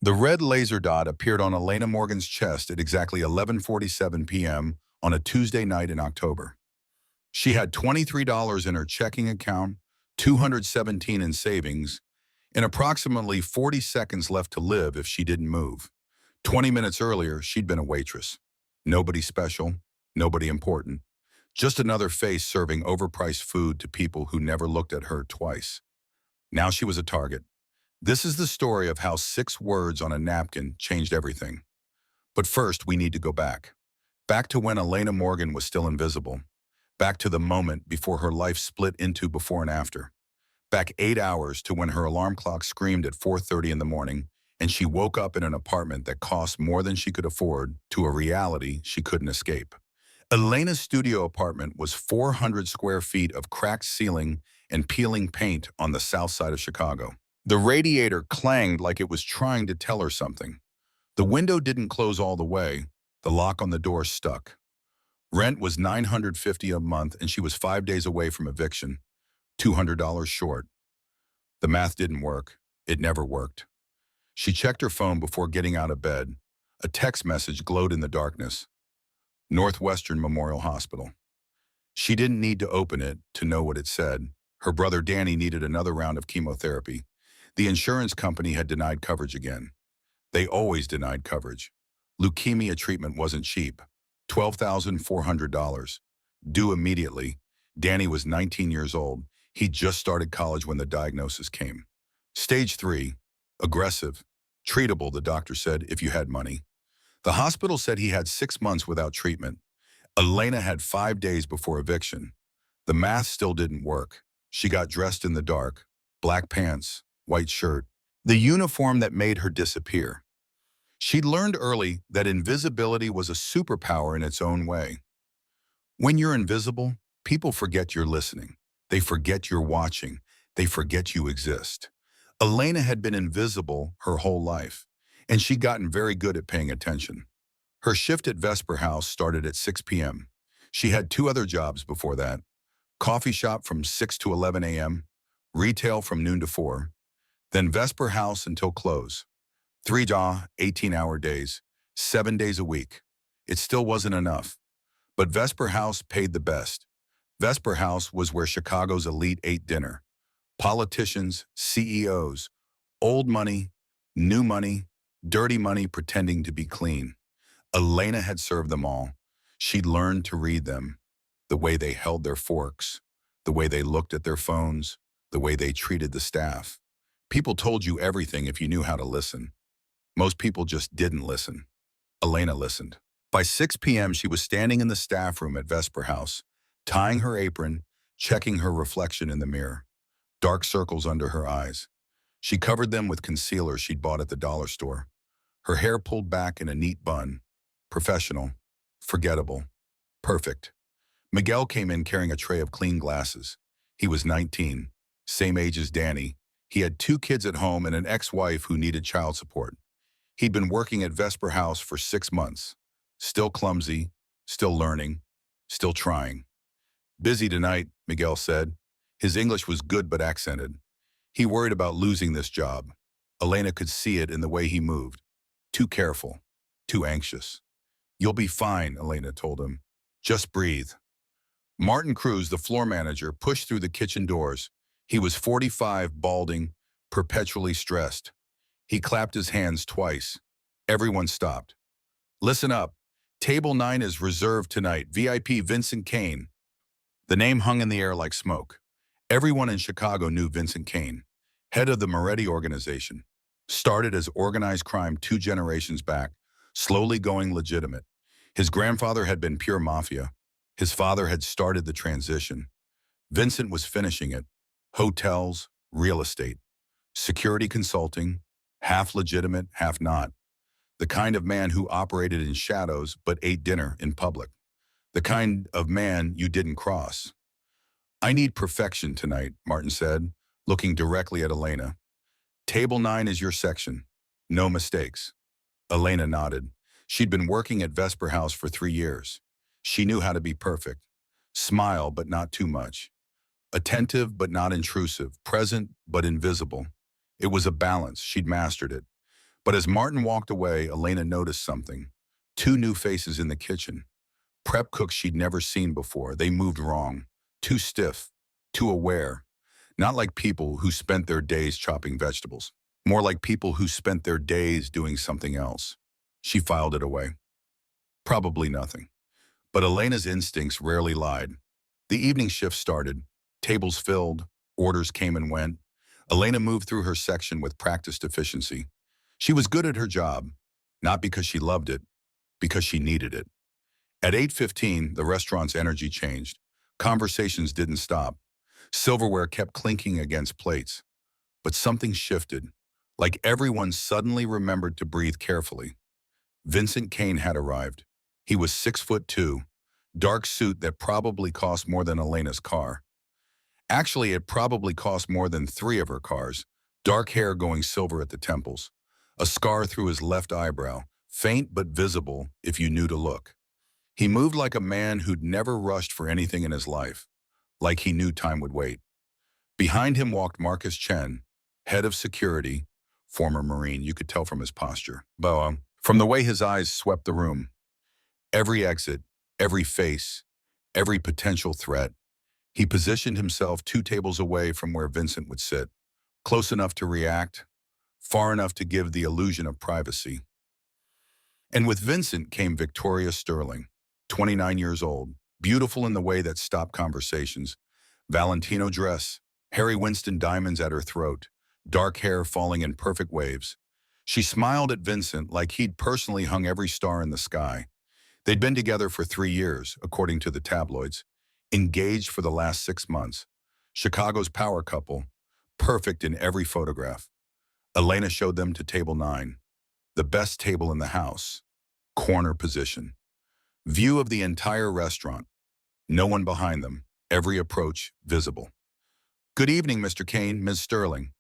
The red laser dot appeared on Elena Morgan's chest at exactly 11:47 p.m. on a Tuesday night in October. She had $23 in her checking account, 217 in savings, and approximately 40 seconds left to live if she didn't move. 20 minutes earlier, she'd been a waitress. Nobody special, nobody important. Just another face serving overpriced food to people who never looked at her twice. Now she was a target. This is the story of how 6 words on a napkin changed everything. But first, we need to go back. Back to when Elena Morgan was still invisible. Back to the moment before her life split into before and after. Back 8 hours to when her alarm clock screamed at 4:30 in the morning and she woke up in an apartment that cost more than she could afford to a reality she couldn't escape. Elena's studio apartment was 400 square feet of cracked ceiling and peeling paint on the south side of Chicago. The radiator clanged like it was trying to tell her something. The window didn't close all the way. The lock on the door stuck. Rent was $950 a month and she was 5 days away from eviction, $200 short. The math didn't work. It never worked. She checked her phone before getting out of bed. A text message glowed in the darkness. Northwestern Memorial Hospital. She didn't need to open it to know what it said. Her brother Danny needed another round of chemotherapy. The insurance company had denied coverage again. They always denied coverage. Leukemia treatment wasn't cheap. $12,400. Due immediately. Danny was 19 years old. He'd just started college when the diagnosis came. Stage 3. Aggressive. Treatable, the doctor said, if you had money. The hospital said he had 6 months without treatment. Elena had 5 days before eviction. The math still didn't work. She got dressed in the dark. Black pants, white shirt. The uniform that made her disappear. She'd learned early that invisibility was a superpower in its own way. When you're invisible, people forget you're listening. They forget you're watching. They forget you exist. Elena had been invisible her whole life, and she'd gotten very good at paying attention. Her shift at Vesper House started at 6 p.m. She had 2 other jobs before that. Coffee shop from 6 to 11 a.m., retail from noon to 4, then Vesper House until close. 3 18-hour days, 7 days a week. It still wasn't enough. But Vesper House paid the best. Vesper House was where Chicago's elite ate dinner. Politicians, CEOs, old money, new money, dirty money pretending to be clean. Elena had served them all. She'd learned to read them. The way they held their forks, the way they looked at their phones, the way they treated the staff. People told you everything if you knew how to listen. Most people just didn't listen. Elena listened. By 6 p.m., she was standing in the staff room at Vesper House, tying her apron, checking her reflection in the mirror. Dark circles under her eyes. She covered them with concealer she'd bought at the dollar store. Her hair pulled back in a neat bun. Professional. Forgettable. Perfect. Miguel came in carrying a tray of clean glasses. He was 19, same age as Danny. He had 2 kids at home and an ex-wife who needed child support. He'd been working at Vesper House for 6 months. Still clumsy, still learning, still trying. Busy tonight, Miguel said. His English was good but accented. He worried about losing this job. Elena could see it in the way he moved. Too careful, too anxious. You'll be fine, Elena told him. Just breathe. Martin Cruz, the floor manager, pushed through the kitchen doors. He was 45, balding, perpetually stressed. He clapped his hands twice. Everyone stopped. Listen up. Table 9 is reserved tonight. VIP Vincent Kane. The name hung in the air like smoke. Everyone in Chicago knew Vincent Kane, head of the Moretti organization. Started as organized crime 2 generations back, slowly going legitimate. His grandfather had been pure mafia. His father had started the transition. Vincent was finishing it. Hotels, real estate, security consulting, half legitimate, half not. The kind of man who operated in shadows but ate dinner in public. The kind of man you didn't cross. I need perfection tonight, Martin said, looking directly at Elena. Table 9 is your section. No mistakes. Elena nodded. She'd been working at Vesper House for 3 years. She knew how to be perfect. Smile, but not too much. Attentive, but not intrusive. Present, but invisible. It was a balance. She'd mastered it. But as Martin walked away, Elena noticed something. Two new faces in the kitchen. Prep cooks she'd never seen before. They moved wrong. Too stiff. Too aware. Not like people who spent their days chopping vegetables. More like people who spent their days doing something else. She filed it away. Probably nothing. But Elena's instincts rarely lied. The evening shift started. Tables filled. Orders came and went. Elena moved through her section with practiced efficiency. She was good at her job, not because she loved it, because she needed it. At 8:15, the restaurant's energy changed. Conversations didn't stop. Silverware kept clinking against plates. But something shifted, like everyone suddenly remembered to breathe carefully. Vincent Kane had arrived. He was 6'2", dark suit that probably cost more than Elena's car. Actually, it probably cost more than 3 of her cars. Dark hair going silver at the temples. A scar through his left eyebrow, faint but visible if you knew to look. He moved like a man who'd never rushed for anything in his life, like he knew time would wait. Behind him walked Marcus Chen, head of security, former Marine, you could tell from his posture. From the way his eyes swept the room. Every exit, every face, every potential threat. He positioned himself 2 tables away from where Vincent would sit, close enough to react, far enough to give the illusion of privacy. And with Vincent came Victoria Sterling, 29 years old, beautiful in the way that stopped conversations. Valentino dress, Harry Winston diamonds at her throat, dark hair falling in perfect waves. She smiled at Vincent like he'd personally hung every star in the sky. They'd been together for 3 years, according to the tabloids, engaged for the last 6 months. Chicago's power couple, perfect in every photograph. Elena showed them to table 9, the best table in the house, corner position. View of the entire restaurant, no one behind them, every approach visible. "Good evening, Mr. Kane, Ms. Sterling."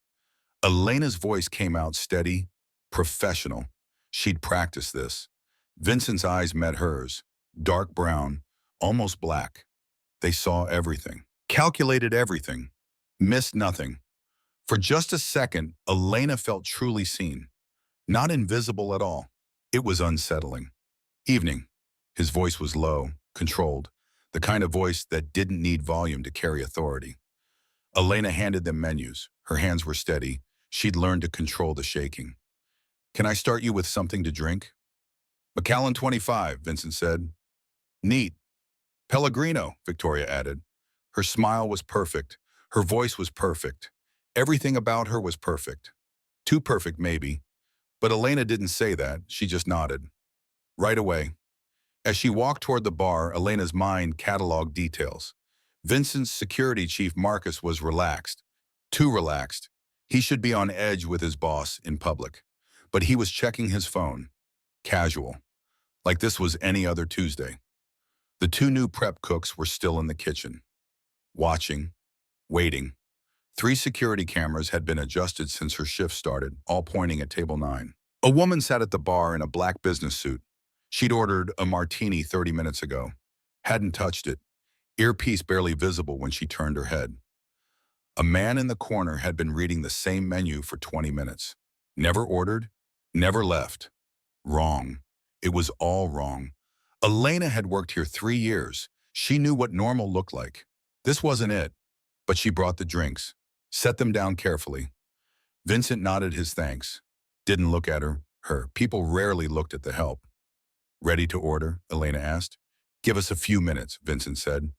Elena's voice came out steady, professional. She'd practiced this. Vincent's eyes met hers, dark brown, almost black. They saw everything, calculated everything, missed nothing. For just a second, Elena felt truly seen, not invisible at all. It was unsettling. "Evening." His voice was low, controlled, the kind of voice that didn't need volume to carry authority. Elena handed them menus. Her hands were steady. She'd learned to control the shaking. "Can I start you with something to drink?" "Macallan 25, Vincent said. "Neat." "Pellegrino," Victoria added. Her smile was perfect. Her voice was perfect. Everything about her was perfect. Too perfect, maybe. But Elena didn't say that. She just nodded. Right away. As she walked toward the bar, Elena's mind cataloged details. Vincent's security chief, Marcus, was relaxed. Too relaxed. He should be on edge with his boss in public. But he was checking his phone. Casual. Like this was any other Tuesday. The 2 new prep cooks were still in the kitchen. Watching. Waiting. 3 security cameras had been adjusted since her shift started, all pointing at table 9. A woman sat at the bar in a black business suit. She'd ordered a martini 30 minutes ago. Hadn't touched it. Earpiece barely visible when she turned her head. A man in the corner had been reading the same menu for 20 minutes. Never ordered, never left. Wrong. It was all wrong. Elena had worked here 3 years. She knew what normal looked like. This wasn't it. But she brought the drinks, set them down carefully. Vincent nodded his thanks. Didn't look at her. People rarely looked at the help. "Ready to order?" Elena asked. "Give us a few minutes," Vincent said.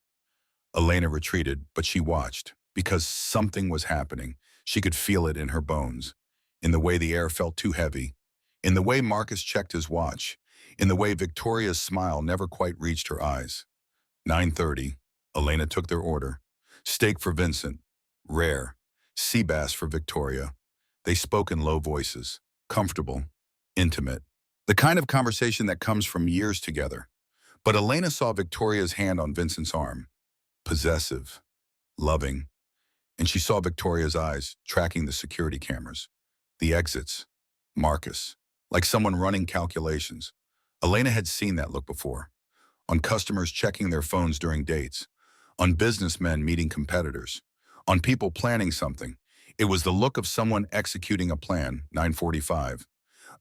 Elena retreated, but she watched, because something was happening. She could feel it in her bones, in the way the air felt too heavy, in the way Marcus checked his watch, in the way Victoria's smile never quite reached her eyes. 9:30, Elena took their order. Steak for Vincent, rare. Sea bass for Victoria. They spoke in low voices, comfortable, intimate. The kind of conversation that comes from years together. But Elena saw Victoria's hand on Vincent's arm. Possessive, loving. And she saw Victoria's eyes tracking the security cameras, the exits, Marcus, like someone running calculations. Elena had seen that look before, on customers checking their phones during dates, on businessmen meeting competitors, on people planning something. It was the look of someone executing a plan, 9:45.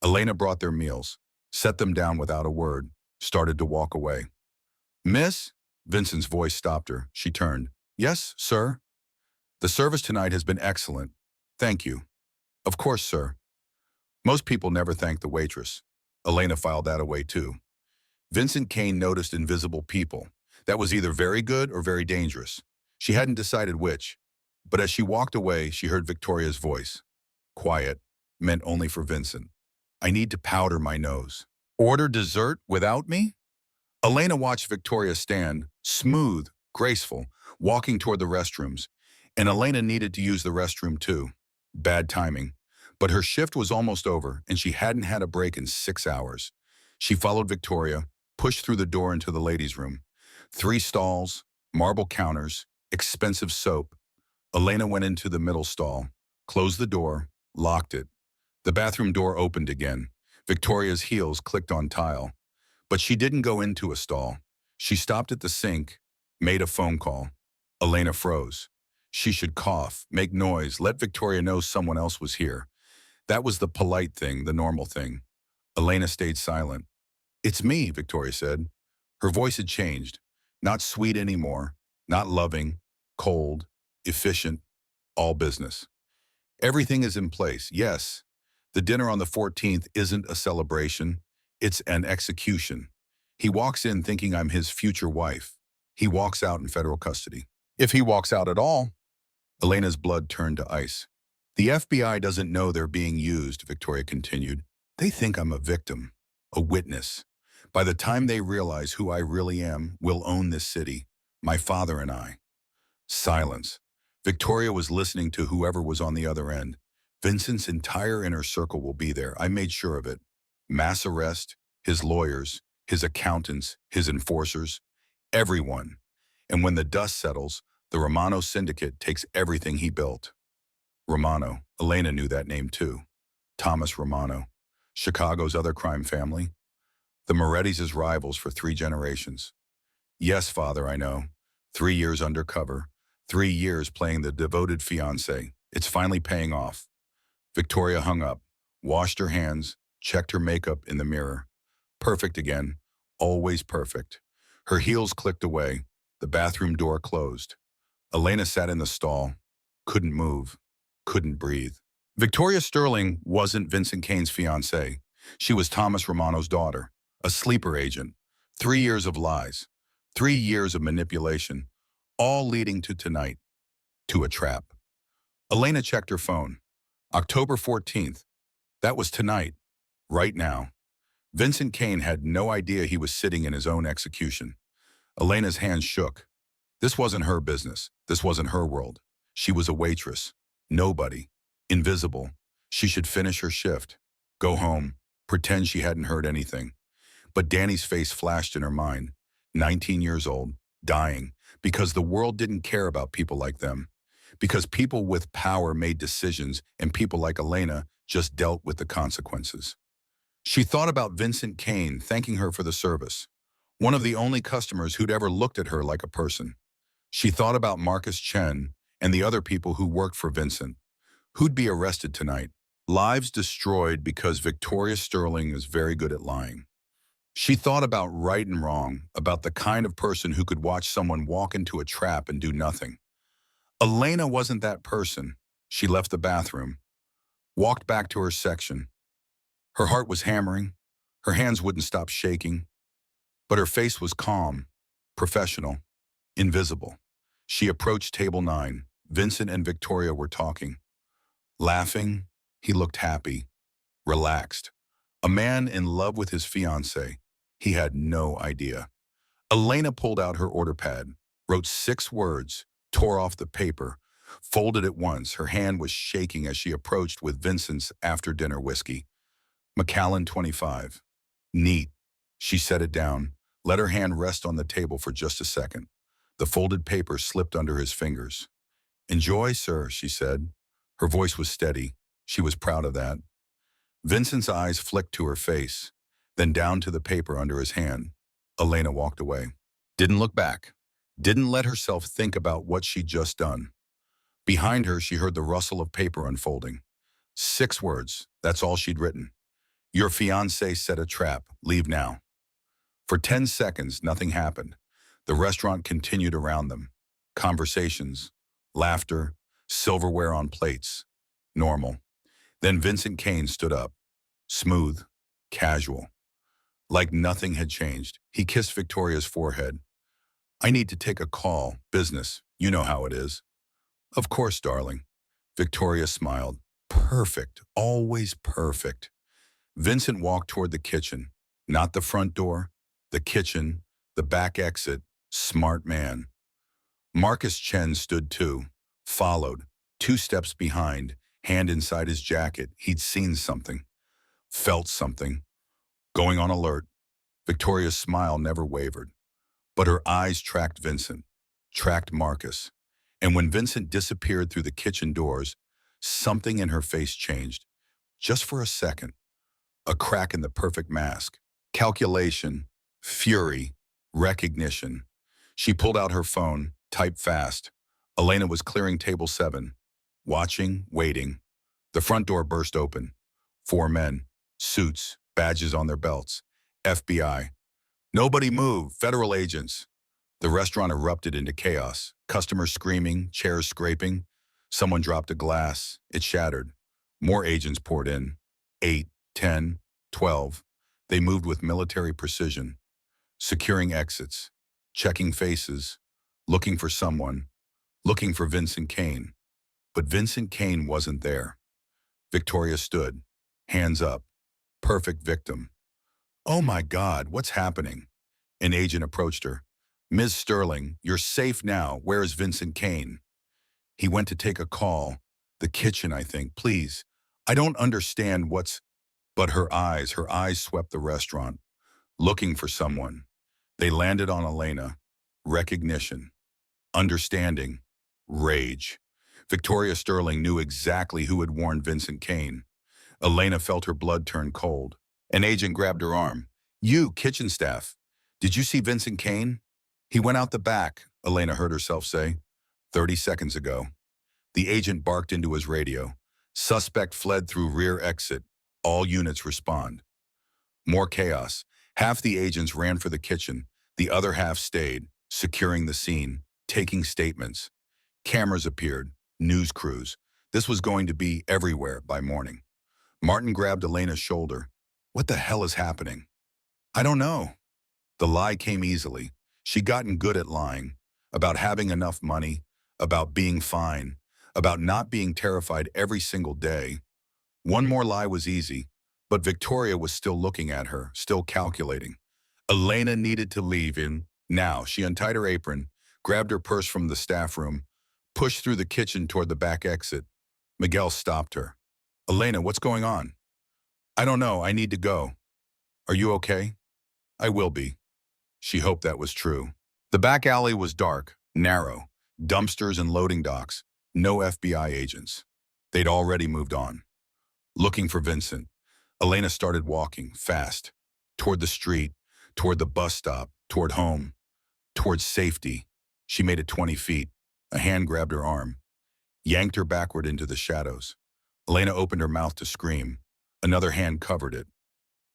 Elena brought their meals, set them down without a word, started to walk away. Miss? Vincent's voice stopped her. She turned. Yes, sir? The service tonight has been excellent. Thank you. Of course, sir. Most people never thank the waitress. Elena filed that away too. Vincent Kane noticed invisible people. That was either very good or very dangerous. She hadn't decided which. But as she walked away, she heard Victoria's voice. Quiet, meant only for Vincent. I need to powder my nose. Order dessert without me? Elena watched Victoria stand, smooth, graceful, walking toward the restrooms. And Elena needed to use the restroom too. Bad timing. But her shift was almost over, and she hadn't had a break in 6 hours. She followed Victoria, pushed through the door into the ladies' room. 3 stalls, marble counters, expensive soap. Elena went into the middle stall, closed the door, locked it. The bathroom door opened again. Victoria's heels clicked on tile. But she didn't go into a stall. She stopped at the sink, made a phone call. Elena froze. She should cough, make noise, let Victoria know someone else was here. That was the polite thing, the normal thing. Elena stayed silent. It's me, Victoria said. Her voice had changed. Not sweet anymore, not loving, cold, efficient, all business. Everything is in place, yes. The dinner on the 14th isn't a celebration, it's an execution. He walks in thinking I'm his future wife. He walks out in federal custody. If he walks out at all. Elena's blood turned to ice. The FBI doesn't know they're being used, Victoria continued. They think I'm a victim, a witness. By the time they realize who I really am, we'll own this city, my father and I. Silence. Victoria was listening to whoever was on the other end. Vincent's entire inner circle will be there. I made sure of it. Mass arrest, his lawyers, his accountants, his enforcers, everyone. And when the dust settles, the Romano syndicate takes everything he built. Romano, Elena knew that name too. Thomas Romano, Chicago's other crime family. The Morettis' rivals for 3 generations. Yes, father, I know. 3 years undercover. 3 years playing the devoted fiancée. It's finally paying off. Victoria hung up, washed her hands, checked her makeup in the mirror. Perfect again. Always perfect. Her heels clicked away. The bathroom door closed. Elena sat in the stall. Couldn't move. Couldn't breathe. Victoria Sterling wasn't Vincent Kane's fiancée. She was Thomas Romano's daughter. A sleeper agent. 3 years of lies. 3 years of manipulation. All leading to tonight. To a trap. Elena checked her phone. October 14th. That was tonight. Right now. Vincent Kane had no idea he was sitting in his own execution. Elena's hands shook. This wasn't her business. This wasn't her world. She was a waitress. Nobody. Invisible. She should finish her shift. Go home. Pretend she hadn't heard anything. But Danny's face flashed in her mind. 19 years old. Dying. Because the world didn't care about people like them. Because people with power made decisions and people like Elena just dealt with the consequences. She thought about Vincent Kane thanking her for the service. One of the only customers who'd ever looked at her like a person. She thought about Marcus Chen and the other people who worked for Vincent. Who'd be arrested tonight? Lives destroyed because Victoria Sterling is very good at lying. She thought about right and wrong, about the kind of person who could watch someone walk into a trap and do nothing. Elena wasn't that person. She left the bathroom, walked back to her section. Her heart was hammering. Her hands wouldn't stop shaking. But her face was calm, professional, invisible. She approached table 9. Vincent and Victoria were talking. Laughing, he looked happy, relaxed. A man in love with his fiancée. He had no idea. Elena pulled out her order pad, wrote 6 words, tore off the paper, folded it once. Her hand was shaking as she approached with Vincent's after-dinner whiskey. Macallan 25. Neat. She set it down, let her hand rest on the table for just a second. The folded paper slipped under his fingers. Enjoy, sir, she said. Her voice was steady. She was proud of that. Vincent's eyes flicked to her face, then down to the paper under his hand. Elena walked away. Didn't look back. Didn't let herself think about what she'd just done. Behind her, she heard the rustle of paper unfolding. 6 words. That's all she'd written. Your fiancé set a trap. Leave now. For 10 seconds, nothing happened. The restaurant continued around them. Conversations, laughter, silverware on plates. Normal. Then Vincent Kane stood up. Smooth, casual. Like nothing had changed. He kissed Victoria's forehead. I need to take a call. Business. You know how it is. Of course, darling. Victoria smiled. Perfect. Always perfect. Vincent walked toward the kitchen. Not the front door. The kitchen. The back exit. Smart man. Marcus Chen stood too. Followed. 2 steps behind. Hand inside his jacket. He'd seen something. Felt something. Going on alert. Victoria's smile never wavered. But her eyes tracked Vincent. Tracked Marcus. And when Vincent disappeared through the kitchen doors, something in her face changed. Just for a second. A crack in the perfect mask. Calculation. Fury. Recognition. She pulled out her phone, typed fast. Elena was clearing table 7. Watching, waiting. The front door burst open. 4 men. Suits. Badges on their belts. FBI. Nobody move. Federal agents. The restaurant erupted into chaos. Customers screaming, chairs scraping. Someone dropped a glass. It shattered. More agents poured in. 8, 10, 12. They moved with military precision. Securing exits. Checking faces. Looking for someone. Looking for Vincent Kane. But Vincent Kane wasn't there. Victoria stood. Hands up. Perfect victim. Oh my God, what's happening? An agent approached her. Ms. Sterling, you're safe now. Where is Vincent Kane? He went to take a call. The kitchen, I think. Please. I don't understand what's... But her eyes swept the restaurant. Looking for someone. They landed on Elena. Recognition. Understanding. Rage. Victoria Sterling knew exactly who had warned Vincent Kane. Elena felt her blood turn cold. An agent grabbed her arm. You, kitchen staff. Did you see Vincent Kane? He went out the back, Elena heard herself say. 30 seconds ago. The agent barked into his radio. Suspect fled through rear exit. All units respond. More chaos. Half the agents ran for the kitchen. The other half stayed, securing the scene, taking statements. Cameras appeared. News crews. This was going to be everywhere by morning. Martin grabbed Elena's shoulder. What the hell is happening? I don't know. The lie came easily. She'd gotten good at lying. About having enough money. About being fine. About not being terrified every single day. One more lie was easy, but Victoria was still looking at her, still calculating. Elena needed to leave now. She untied her apron, grabbed her purse from the staff room, pushed through the kitchen toward the back exit. Miguel stopped her. Elena, what's going on? I don't know. I need to go. Are you okay? I will be. She hoped that was true. The back alley was dark, narrow, dumpsters and loading docks, no FBI agents. They'd already moved on. Looking for Vincent, Elena started walking, fast, toward the street, toward the bus stop, toward home, toward safety. She made it 20 feet. A hand grabbed her arm, yanked her backward into the shadows. Elena opened her mouth to scream. Another hand covered it.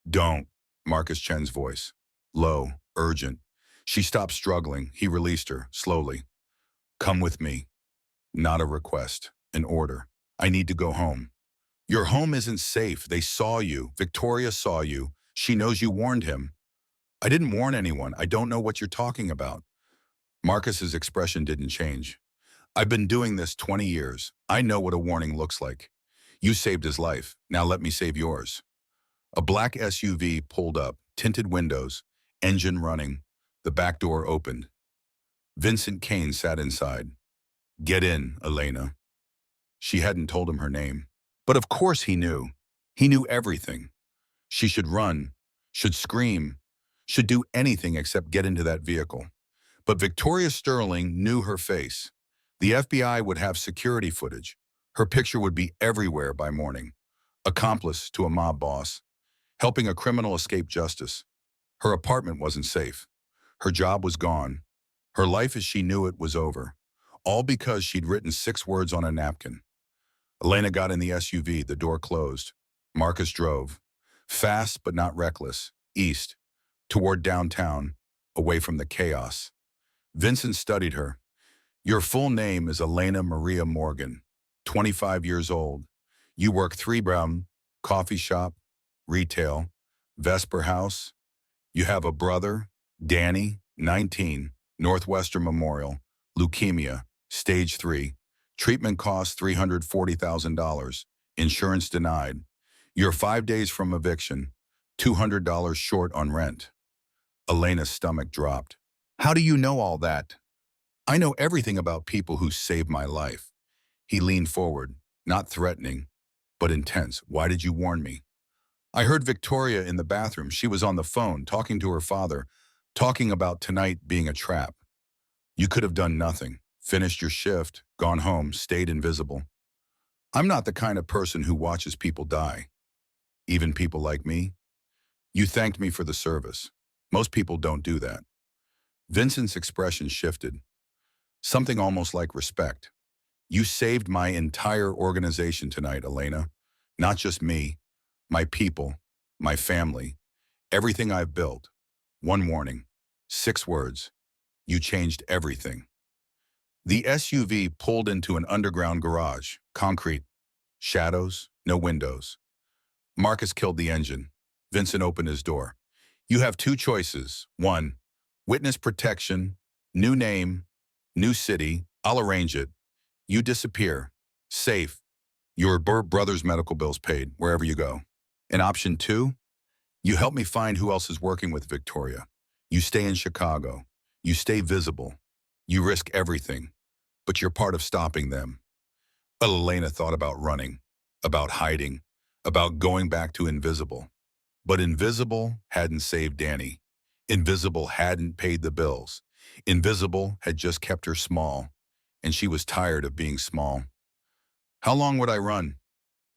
Don't, Marcus Chen's voice. Low, urgent. She stopped struggling. He released her, slowly. Come with me. Not a request, an order. I need to go home. Your home isn't safe. They saw you. Victoria saw you. She knows you warned him. I didn't warn anyone. I don't know what you're talking about. Marcus's expression didn't change. I've been doing this 20 years. I know what a warning looks like. You saved his life. Now let me save yours. A black SUV pulled up, tinted windows, engine running. The back door opened. Vincent Kane sat inside. Get in, Elena. She hadn't told him her name. But of course he knew. He knew everything. She should run, should scream, should do anything except get into that vehicle. But Victoria Sterling knew her face. The FBI would have security footage. Her picture would be everywhere by morning. Accomplice to a mob boss, helping a criminal escape justice. Her apartment wasn't safe. Her job was gone. Her life as she knew it was over. All because she'd written 6 words on a napkin. Elena got in the SUV, the door closed. Marcus drove. Fast but not reckless, east, toward downtown, away from the chaos. Vincent studied her. Your full name is Elena Maria Morgan, 25 years old. You work three brown, coffee shop, retail, Vesper House. You have a brother, Danny, 19, Northwestern Memorial, leukemia, stage 3. Treatment costs $340,000. Insurance denied. You're 5 days from eviction, $200 short on rent. Elena's stomach dropped. How do you know all that? I know everything about people who saved my life. He leaned forward, not threatening, but intense. Why did you warn me? I heard Victoria in the bathroom. She was on the phone, talking to her father, talking about tonight being a trap. You could have done nothing, finished your shift, gone home, stayed invisible. I'm not the kind of person who watches people die. Even people like me. You thanked me for the service. Most people don't do that. Vincent's expression shifted. Something almost like respect. You saved my entire organization tonight, Elena. Not just me, my people, my family, everything I've built. One warning, 6 words. You changed everything. The SUV pulled into an underground garage, concrete, shadows, no windows. Marcus killed the engine. Vincent opened his door. You have 2 choices. 1, witness protection, new name, new city, I'll arrange it. You disappear. Safe. Your brother's medical bills paid, wherever you go. And option 2, you help me find who else is working with Victoria. You stay in Chicago. You stay visible. You risk everything, but you're part of stopping them. Well, Elena thought about running, about hiding, about going back to invisible. But invisible hadn't saved Danny. Invisible hadn't paid the bills. Invisible had just kept her small, and she was tired of being small. How long would I run?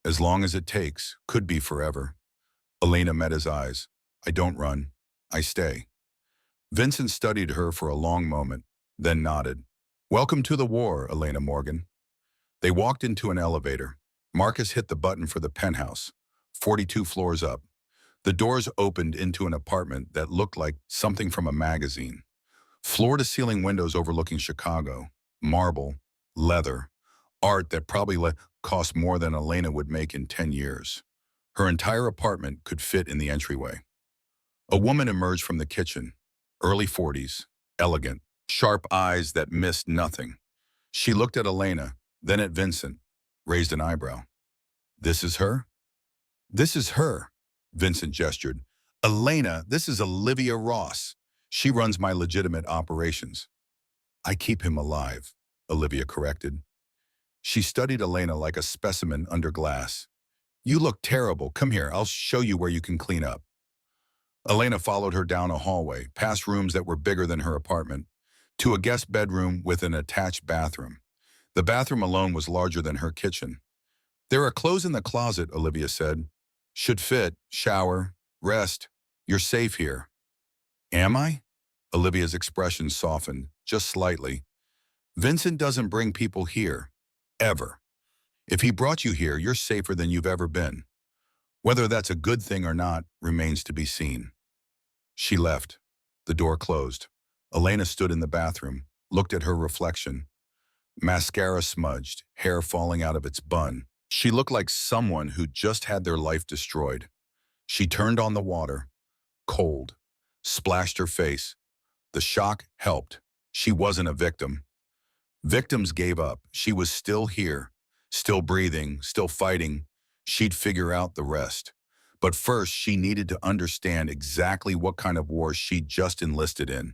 As long as it takes, could be forever. Elena met his eyes. I don't run. I stay. Vincent studied her for a long moment, then nodded. Welcome to the war, Elena Morgan. They walked into an elevator. Marcus hit the button for the penthouse, 42 floors up. The doors opened into an apartment that looked like something from a magazine. Floor-to-ceiling windows overlooking Chicago, marble, leather, art that probably cost more than Elena would make in 10 years. Her entire apartment could fit in the entryway. A woman emerged from the kitchen, early 40s, elegant, sharp eyes that missed nothing. She looked at Elena, then at Vincent, raised an eyebrow. This is her? This is her, Vincent gestured. Elena, this is Olivia Ross. She runs my legitimate operations. I keep him alive, Olivia corrected. She studied Elena like a specimen under glass. You look terrible. Come here, I'll show you where you can clean up. Elena followed her down a hallway, past rooms that were bigger than her apartment, to a guest bedroom with an attached bathroom. The bathroom alone was larger than her kitchen. There are clothes in the closet, Olivia said. Should fit, shower, rest. You're safe here. Am I? Olivia's expression softened, just slightly. Vincent doesn't bring people here, ever. If he brought you here, you're safer than you've ever been. Whether that's a good thing or not remains to be seen. She left. The door closed. Elena stood in the bathroom, looked at her reflection. Mascara smudged, hair falling out of its bun. She looked like someone who just had their life destroyed. She turned on the water, cold, splashed her face. The shock helped. She wasn't a victim. Victims gave up. She was still here, still breathing, still fighting. She'd figure out the rest. But first, she needed to understand exactly what kind of war she'd just enlisted in,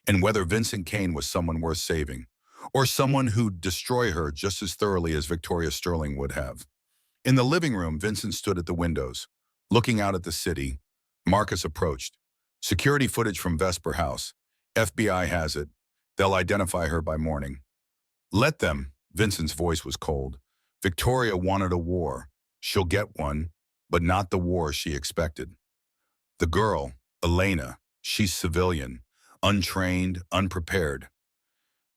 and whether Vincent Kane was someone worth saving, or someone who'd destroy her just as thoroughly as Victoria Sterling would have. In the living room, Vincent stood at the windows, looking out at the city. Marcus approached. Security footage from Vesper House. FBI has it. They'll identify her by morning. Let them. Vincent's voice was cold. Victoria wanted a war. She'll get one, but not the war she expected. The girl, Elena, she's civilian, untrained, unprepared.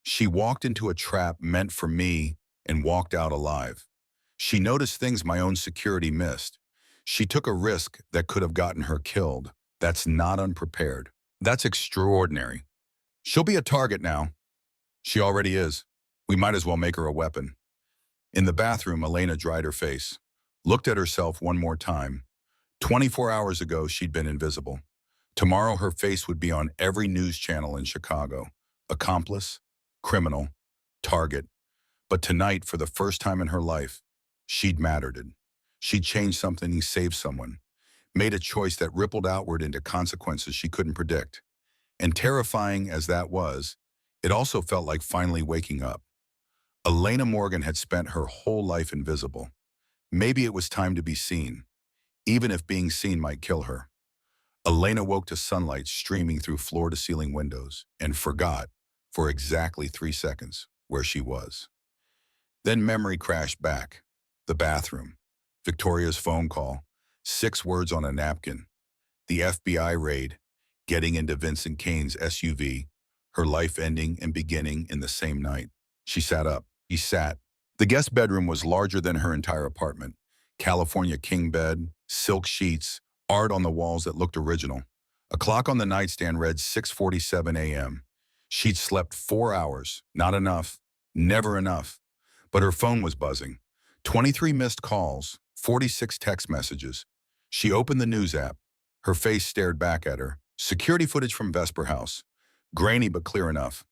She walked into a trap meant for me and walked out alive. She noticed things my own security missed. She took a risk that could have gotten her killed. That's not unprepared. That's extraordinary. She'll be a target now. She already is. We might as well make her a weapon. In the bathroom, Elena dried her face, looked at herself one more time. 24 hours ago, she'd been invisible. Tomorrow, her face would be on every news channel in Chicago. Accomplice, criminal, target. But tonight, for the first time in her life, she'd mattered. She'd changed something and saved someone, made a choice that rippled outward into consequences she couldn't predict. And terrifying as that was, it also felt like finally waking up. Elena Morgan had spent her whole life invisible. Maybe it was time to be seen, even if being seen might kill her. Elena woke to sunlight streaming through floor-to-ceiling windows and forgot, for exactly 3 seconds, where she was. Then memory crashed back. The bathroom, Victoria's phone call, 6 words on a napkin, the FBI raid, getting into Vincent Kane's SUV, her life ending and beginning in the same night. She sat up. He sat. The guest bedroom was larger than her entire apartment. California king bed, silk sheets, art on the walls that looked original. A clock on the nightstand read 6:47 a.m. She'd slept 4 hours. Not enough. Never enough. But her phone was buzzing. 23 missed calls, 46 text messages. She opened the news app. Her face stared back at her. Security footage from Vesper House. Grainy but clear enough.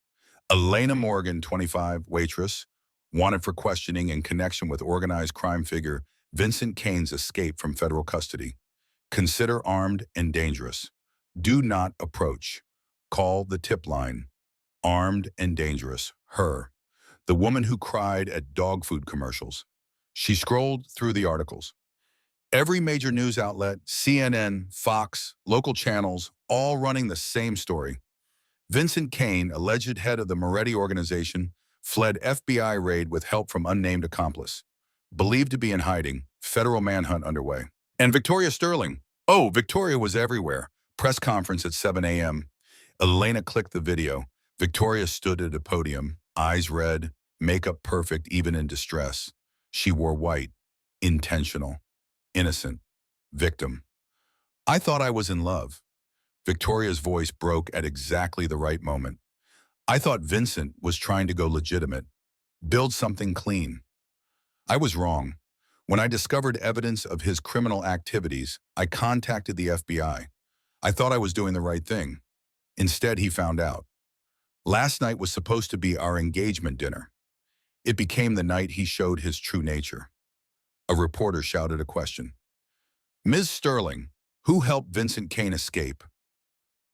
Elena Morgan, 25, waitress, wanted for questioning in connection with organized crime figure Vincent Kane's escape from federal custody. Consider armed and dangerous. Do not approach. Call the tip line. Armed and dangerous. Her. The woman who cried at dog food commercials. She scrolled through the articles. Every major news outlet, CNN, Fox, local channels, all running the same story. Vincent Kane, alleged head of the Moretti organization, fled FBI raid with help from unnamed accomplice. Believed to be in hiding, federal manhunt underway. And Victoria Sterling. Oh, Victoria was everywhere. Press conference at 7 a.m. Elena clicked the video. Victoria stood at a podium, eyes red, makeup perfect even in distress. She wore white, intentional, innocent, victim. I thought I was in love. Victoria's voice broke at exactly the right moment. I thought Vincent was trying to go legitimate, build something clean. I was wrong. When I discovered evidence of his criminal activities, I contacted the FBI. I thought I was doing the right thing. Instead, he found out. Last night was supposed to be our engagement dinner. It became the night he showed his true nature. A reporter shouted a question. Ms. Sterling, who helped Vincent Kane escape?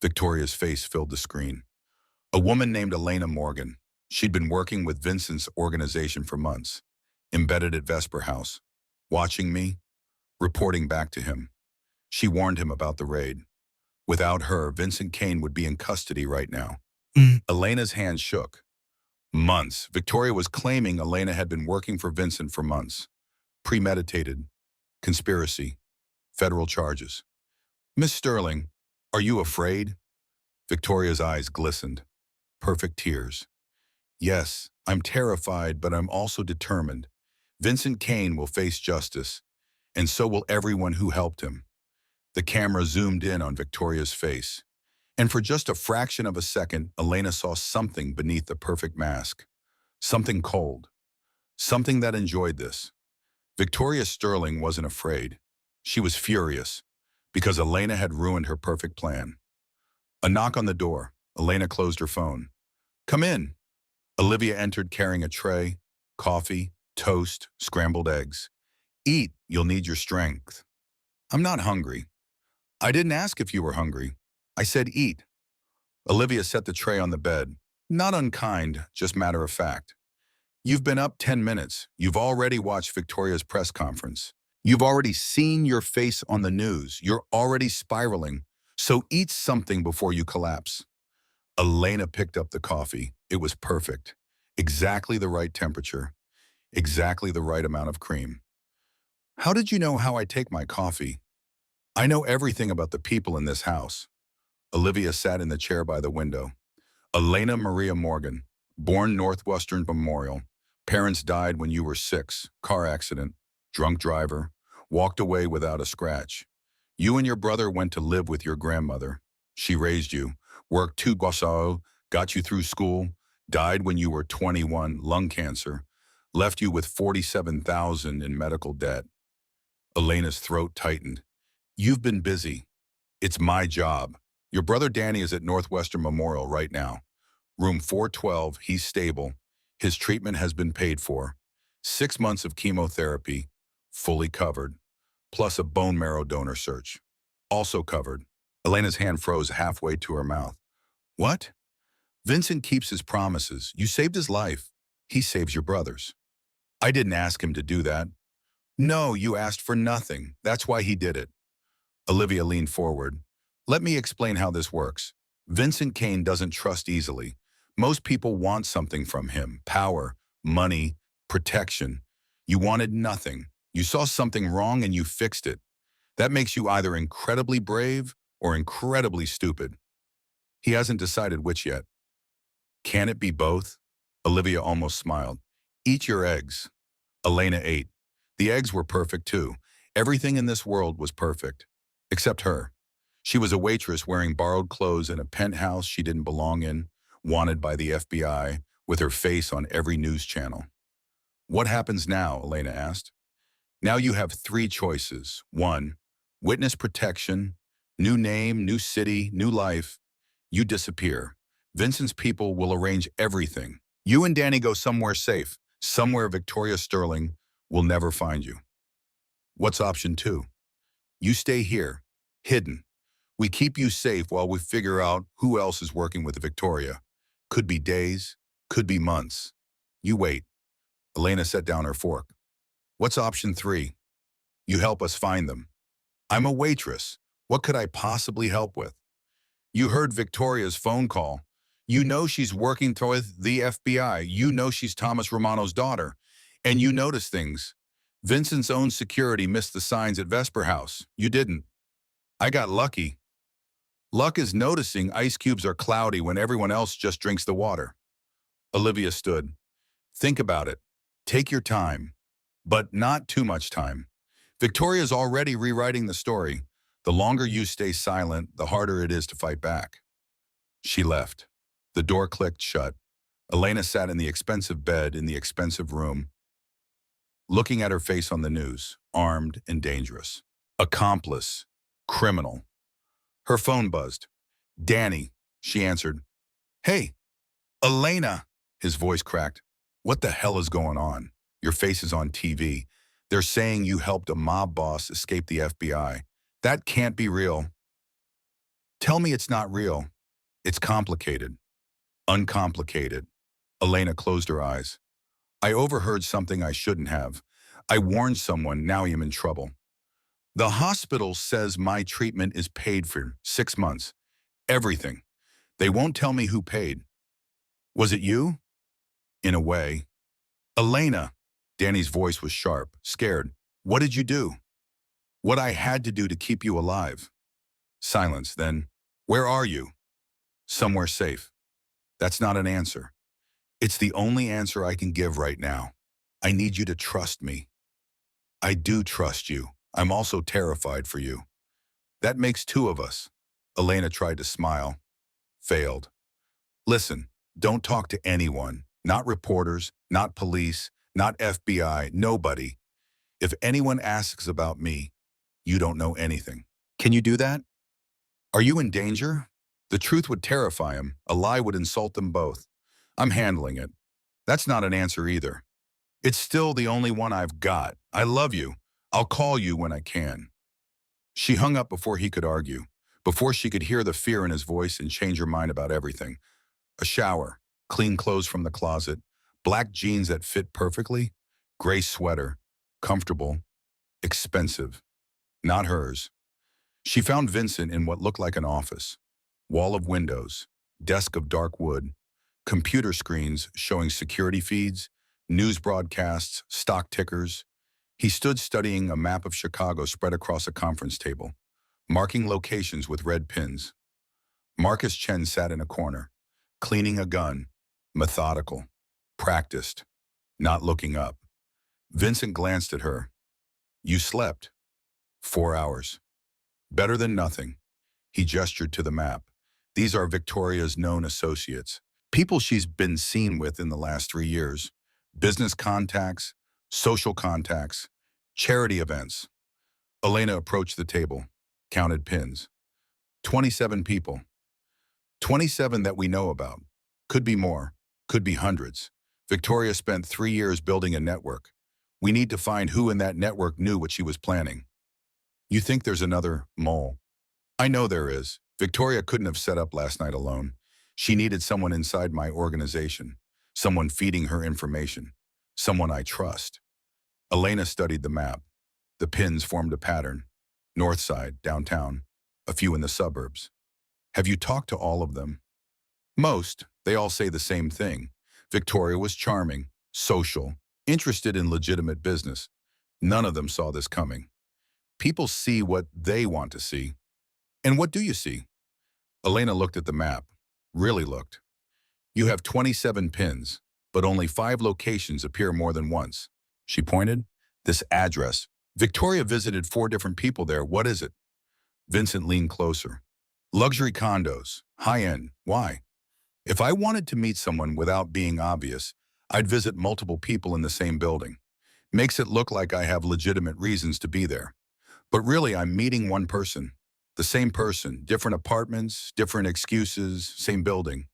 Victoria's face filled the screen. A woman named Elena Morgan. She'd been working with Vincent's organization for months, embedded at Vesper House, watching me, reporting back to him. She warned him about the raid. Without her, Vincent Kane would be in custody right now. Elena's hand shook. Months. Victoria was claiming Elena had been working for Vincent for months. Premeditated. Conspiracy. Federal charges. Miss Sterling, are you afraid? Victoria's eyes glistened. Perfect tears. Yes, I'm terrified, but I'm also determined. Vincent Kane will face justice, and so will everyone who helped him. The camera zoomed in on Victoria's face. And for just a fraction of a second, Elena saw something beneath the perfect mask. Something cold. Something that enjoyed this. Victoria Sterling wasn't afraid. She was furious, because Elena had ruined her perfect plan. A knock on the door. Elena closed her phone. Come in. Olivia entered carrying a tray, coffee, toast, scrambled eggs. Eat, you'll need your strength. I'm not hungry. I didn't ask if you were hungry. I said eat. Olivia set the tray on the bed. Not unkind, just matter of fact. You've been up 10 minutes. You've already watched Victoria's press conference. You've already seen your face on the news. You're already spiraling. So eat something before you collapse. Elena picked up the coffee. It was perfect. Exactly the right temperature. Exactly the right amount of cream. How did you know how I take my coffee? I know everything about the people in this house. Olivia sat in the chair by the window. Elena Maria Morgan, born Northwestern Memorial. Parents died when you were 6. Car accident. Drunk driver. walked away without a scratch. You and your brother went to live with your grandmother. She raised you, worked 2 got you through school, died when you were 21, lung cancer, left you with 47,000 in medical debt. Elena's throat tightened. You've been busy. It's my job. Your brother Danny is at Northwestern Memorial right now. Room 412, he's stable. His treatment has been paid for. 6 months of chemotherapy, fully covered, plus a bone marrow donor search, also covered. Elena's hand froze halfway to her mouth. What? Vincent keeps his promises. You saved his life. He saves your brother's. I didn't ask him to do that. No, you asked for nothing. That's why he did it. Olivia leaned forward. Let me explain how this works. Vincent Kane doesn't trust easily. Most people want something from him. Power, money, protection. You wanted nothing. You saw something wrong and you fixed it. That makes you either incredibly brave or incredibly stupid. He hasn't decided which yet. Can it be both? Olivia almost smiled. Eat your eggs. Elena ate. The eggs were perfect too. Everything in this world was perfect. Except her. She was a waitress wearing borrowed clothes in a penthouse she didn't belong in, wanted by the FBI, with her face on every news channel. What happens now? Elena asked. Now you have 3 choices. 1, witness protection, new name, new city, new life. You disappear. Vincent's people will arrange everything. You and Danny go somewhere safe, somewhere Victoria Sterling will never find you. What's option 2? You stay here, hidden. We keep you safe while we figure out who else is working with Victoria. Could be days, could be months. You wait. Elena set down her fork. What's option 3? You help us find them. I'm a waitress. What could I possibly help with? You heard Victoria's phone call. You know she's working with the FBI. You know she's Thomas Romano's daughter. And you notice things. Vincent's own security missed the signs at Vesper House. You didn't. I got lucky. Luck is noticing ice cubes are cloudy when everyone else just drinks the water. Olivia stood. Think about it. Take your time. But not too much time. Victoria's already rewriting the story. The longer you stay silent, the harder it is to fight back. She left. The door clicked shut. Elena sat in the expensive bed in the expensive room, looking at her face on the news, armed and dangerous. Accomplice. Criminal. Her phone buzzed. Danny, she answered. Hey, Elena, his voice cracked. What the hell is going on? Your face is on TV. They're saying you helped a mob boss escape the FBI. That can't be real. Tell me it's not real. It's complicated. Uncomplicated. Elena closed her eyes. I overheard something I shouldn't have. I warned someone, now I am in trouble. The hospital says my treatment is paid for 6 months. Everything. They won't tell me who paid. Was it you? In a way. Elena. Danny's voice was sharp, scared. What did you do? What I had to do to keep you alive. Silence, then. Where are you? Somewhere safe. That's not an answer. It's the only answer I can give right now. I need you to trust me. I do trust you. I'm also terrified for you. That makes 2 of us. Elena tried to smile. Failed. Listen, don't talk to anyone. Not reporters, not police, not FBI, nobody. If anyone asks about me, you don't know anything. Can you do that? Are you in danger? The truth would terrify him. A lie would insult them both. I'm handling it. That's not an answer either. It's still the only one I've got. I love you. I'll call you when I can. She hung up before he could argue, before she could hear the fear in his voice and change her mind about everything. A shower, clean clothes from the closet, black jeans that fit perfectly, gray sweater, comfortable, expensive, not hers. She found Vincent in what looked like an office. Wall of windows, desk of dark wood, computer screens showing security feeds, news broadcasts, stock tickers. He stood studying a map of Chicago spread across a conference table, marking locations with red pins. Marcus Chen sat in a corner, cleaning a gun, methodical, practiced, not looking up. Vincent glanced at her. You slept. 4 hours. Better than nothing. He gestured to the map. These are Victoria's known associates. People she's been seen with in the last 3 years. Business contacts, social contacts, charity events. Elena approached the table, counted pins. 27 people. 27 that we know about. Could be more. Could be hundreds. Victoria spent 3 years building a network. We need to find who in that network knew what she was planning. You think there's another mole? I know there is. Victoria couldn't have set up last night alone. She needed someone inside my organization, someone feeding her information, someone I trust. Elena studied the map. The pins formed a pattern. North side, downtown, a few in the suburbs. Have you talked to all of them? Most. They all say the same thing. Victoria was charming, social, interested in legitimate business. None of them saw this coming. People see what they want to see. And what do you see? Elena looked at the map. Really looked. You have 27 pins, but only 5 locations appear more than once. She pointed. This address. Victoria visited 4 different people there. What is it? Vincent leaned closer. Luxury condos. High-end. Why? If I wanted to meet someone without being obvious, I'd visit multiple people in the same building. Makes it look like I have legitimate reasons to be there. But really, I'm meeting one person. The same person, different apartments, different excuses, same building.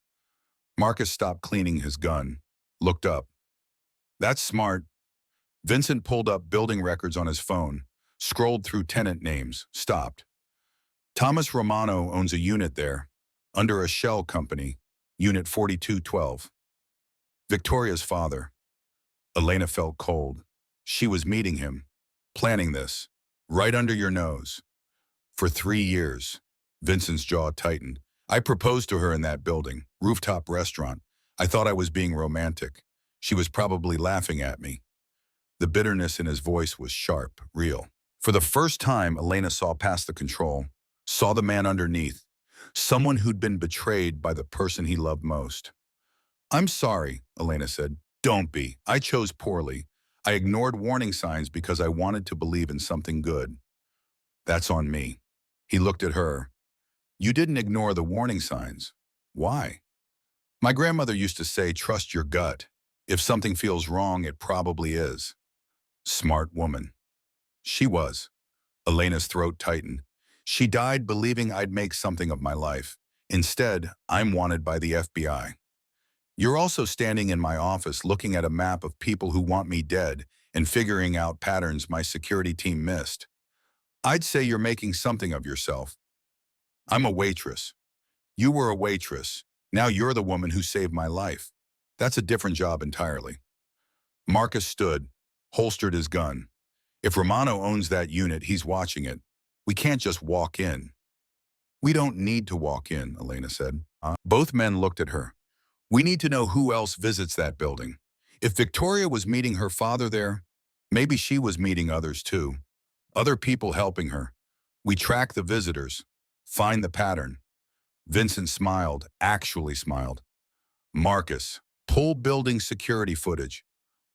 Marcus stopped cleaning his gun, looked up. That's smart. Vincent pulled up building records on his phone, scrolled through tenant names, stopped. Thomas Romano owns a unit there, under a shell company, Unit 4212. Victoria's father. Elena felt cold. She was meeting him, planning this, right under your nose. For 3 years. Vincent's jaw tightened. I proposed to her in that building, rooftop restaurant. I thought I was being romantic. She was probably laughing at me. The bitterness in his voice was sharp, real. For the first time, Elena saw past the control, saw the man underneath, someone who'd been betrayed by the person he loved most. I'm sorry, Elena said. Don't be. I chose poorly. I ignored warning signs because I wanted to believe in something good. That's on me. He looked at her. You didn't ignore the warning signs. Why? My grandmother used to say, trust your gut. If something feels wrong, it probably is. Smart woman. She was. Elena's throat tightened. She died believing I'd make something of my life. Instead, I'm wanted by the FBI. You're also standing in my office looking at a map of people who want me dead and figuring out patterns my security team missed. I'd say you're making something of yourself. I'm a waitress. You were a waitress. Now you're the woman who saved my life. That's a different job entirely. Marcus stood, holstered his gun. If Romano owns that unit, he's watching it. We can't just walk in. We don't need to walk in, Elena said. Both men looked at her. We need to know who else visits that building. If Victoria was meeting her father there, maybe she was meeting others too. Other people helping her. We track the visitors, find the pattern. Vincent smiled, actually smiled. Marcus, pull building security footage.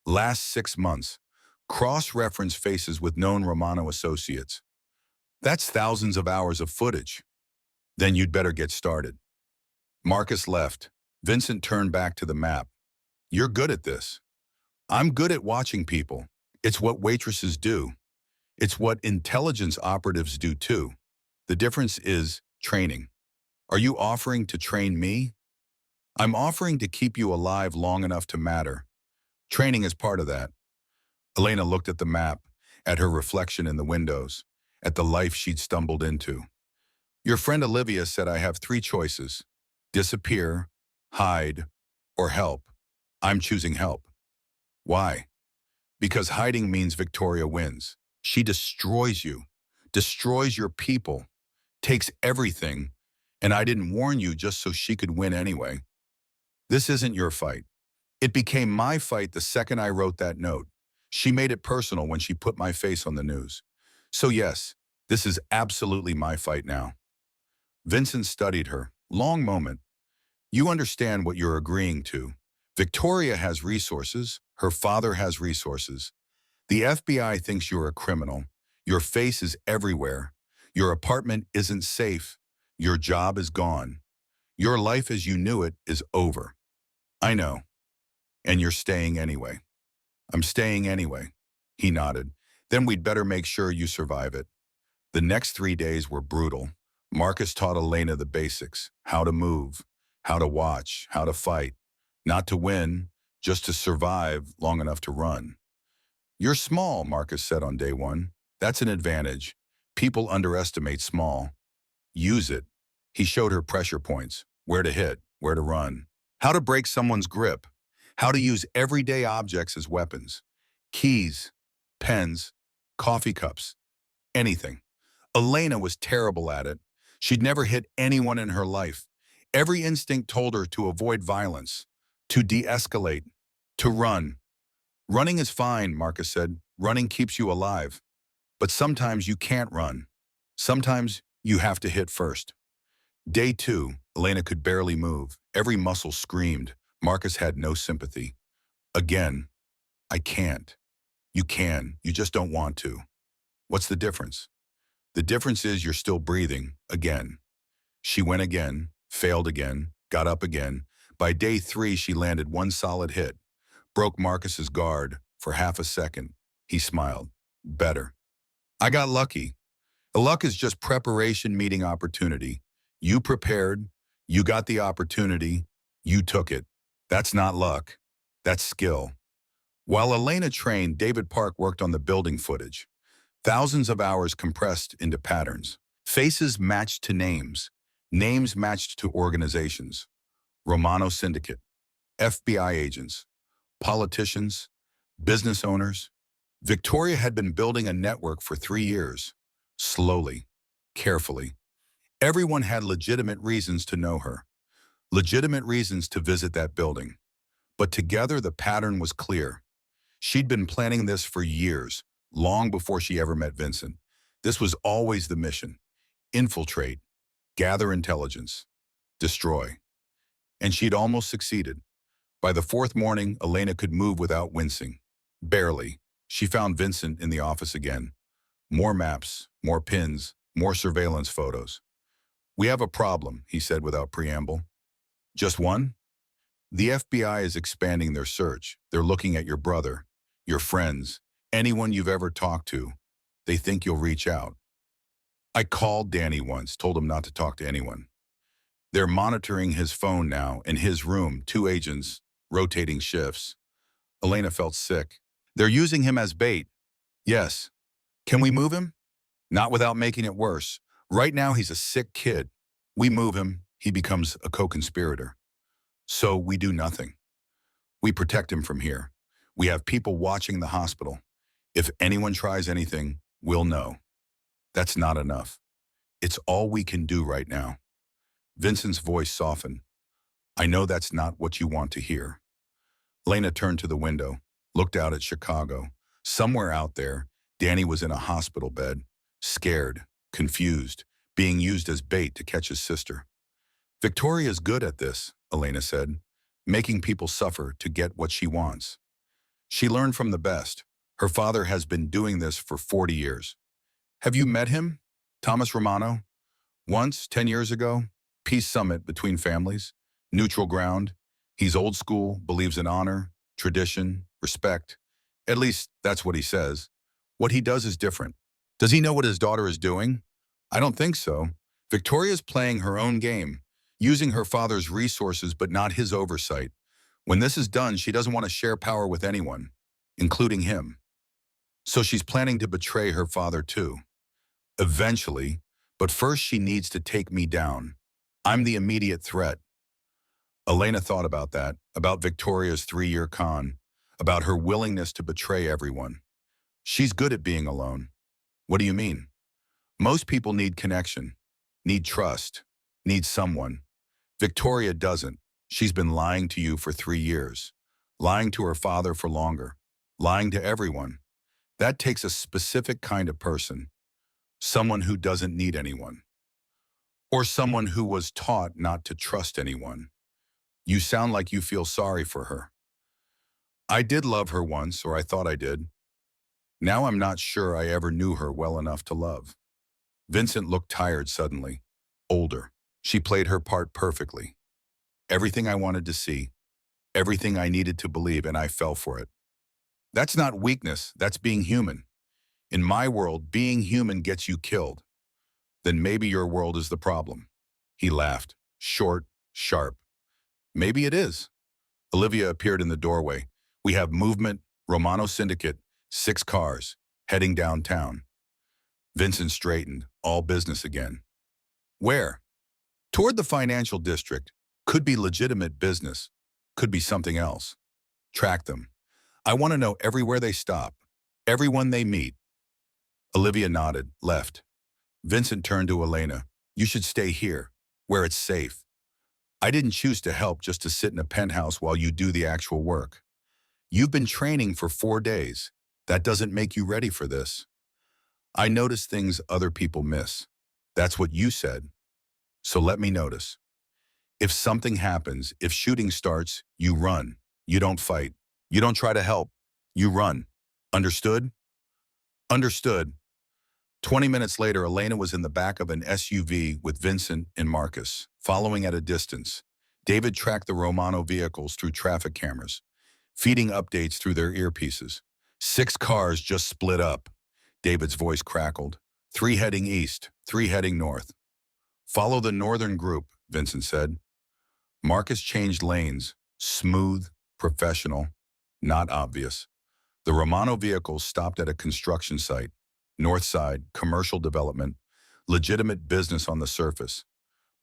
Last 6 months. Cross-reference faces with known Romano associates. That's thousands of hours of footage. Then you'd better get started. Marcus left. Vincent turned back to the map. You're good at this. I'm good at watching people. It's what waitresses do. It's what intelligence operatives do too. The difference is training. Are you offering to train me? I'm offering to keep you alive long enough to matter. Training is part of that. Elena looked at the map, at her reflection in the windows, at the life she'd stumbled into. Your friend Olivia said I have 3 choices. Disappear, hide, or help. I'm choosing help. Why? Because hiding means Victoria wins. She destroys you, destroys your people, takes everything, and I didn't warn you just so she could win anyway. This isn't your fight. It became my fight the second I wrote that note. She made it personal when she put my face on the news. So yes, this is absolutely my fight now. Vincent studied her. Long moment. You understand what you're agreeing to. Victoria has resources. Her father has resources. The FBI thinks you're a criminal. Your face is everywhere. Your apartment isn't safe. Your job is gone. Your life as you knew it is over. I know. And you're staying anyway. I'm staying anyway. He nodded. Then we'd better make sure you survive it. The next 3 days were brutal. Marcus taught Elena the basics: how to move, how to watch, how to fight. Not to win, just to survive long enough to run. You're small, Marcus said on day one. That's an advantage. People underestimate small. Use it. He showed her pressure points: where to hit, where to run, how to break someone's grip, how to use everyday objects as weapons. Keys, pens, coffee cups, anything. Elena was terrible at it. She'd never hit anyone in her life. Every instinct told her to avoid violence, to de-escalate, to run. Running is fine, Marcus said. Running keeps you alive. But sometimes you can't run. Sometimes you have to hit first. Day 2, Elena could barely move. Every muscle screamed. Marcus had no sympathy. Again, I can't. You can, you just don't want to. What's the difference? The difference is you're still breathing, again. She went again, failed again, got up again. By day 3, she landed one solid hit. Broke Marcus's guard for half a second. He smiled. Better. I got lucky. The luck is just preparation meeting opportunity. You prepared, you got the opportunity, you took it. That's not luck. That's skill. While Elena trained, David Park worked on the building footage. Thousands of hours compressed into patterns. Faces matched to names. Names matched to organizations. Romano Syndicate. FBI agents. Politicians. Business owners. Victoria had been building a network for 3 years. Slowly. Carefully. Everyone had legitimate reasons to know her. Legitimate reasons to visit that building. But together the pattern was clear. She'd been planning this for years, long before she ever met Vincent. This was always the mission: infiltrate, gather intelligence, destroy. And she'd almost succeeded. By the 4th morning, Elena could move without wincing. Barely. She found Vincent in the office again. More maps, more pins, more surveillance photos. We have a problem, he said without preamble. Just one? The FBI is expanding their search. They're looking at your brother, your friends, anyone you've ever talked to. They think you'll reach out. I called Danny once, told him not to talk to anyone. They're monitoring his phone now, in his room, 2 agents, rotating shifts. Elena felt sick. They're using him as bait. Yes. Can we move him? Not without making it worse. Right now he's a sick kid. We move him, he becomes a co-conspirator. So we do nothing. We protect him from here. We have people watching the hospital. If anyone tries anything, we'll know. That's not enough. It's all we can do right now. Vincent's voice softened. I know that's not what you want to hear. Lena turned to the window, looked out at Chicago. Somewhere out there, Danny was in a hospital bed, scared, confused, being used as bait to catch his sister. Victoria's good at this, Elena said, making people suffer to get what she wants. She learned from the best. Her father has been doing this for 40 years. Have you met him? Thomas Romano? Once, 10 years ago. Peace summit between families. Neutral ground. He's old school, believes in honor, tradition, respect. At least that's what he says. What he does is different. Does he know what his daughter is doing? I don't think so. Victoria's playing her own game, using her father's resources but not his oversight. When this is done, she doesn't want to share power with anyone, including him. So she's planning to betray her father too. Eventually, but first she needs to take me down. I'm the immediate threat. Elena thought about that, about Victoria's 3-year con, about her willingness to betray everyone. She's good at being alone. What do you mean? Most people need connection, need trust, need someone. Victoria doesn't. She's been lying to you for 3 years, lying to her father for longer, lying to everyone. That takes a specific kind of person, someone who doesn't need anyone, or someone who was taught not to trust anyone. You sound like you feel sorry for her. I did love her once, or I thought I did. Now I'm not sure I ever knew her well enough to love. Vincent looked tired suddenly. Older. She played her part perfectly. Everything I wanted to see. Everything I needed to believe, and I fell for it. That's not weakness, that's being human. In my world, being human gets you killed. Then maybe your world is the problem. He laughed, short, sharp. Maybe it is. Olivia appeared in the doorway. We have movement, Romano Syndicate, 6 cars, heading downtown. Vincent straightened, all business again. Where? Toward the financial district. Could be legitimate business. Could be something else. Track them. I want to know everywhere they stop, everyone they meet. Olivia nodded, left. Vincent turned to Elena. You should stay here, where it's safe. I didn't choose to help just to sit in a penthouse while you do the actual work. You've been training for 4 days. That doesn't make you ready for this. I notice things other people miss. That's what you said. So let me notice. If something happens, if shooting starts, you run. You don't fight. You don't try to help. You run. Understood? Understood. 20 minutes later, Elena was in the back of an SUV with Vincent and Marcus, following at a distance. David tracked the Romano vehicles through traffic cameras, feeding updates through their earpieces. 6 cars just split up. David's voice crackled. 3 heading east, 3 heading north. Follow the northern group, Vincent said. Marcus changed lanes, smooth, professional, not obvious. The Romano vehicles stopped at a construction site. North side, commercial development, legitimate business on the surface.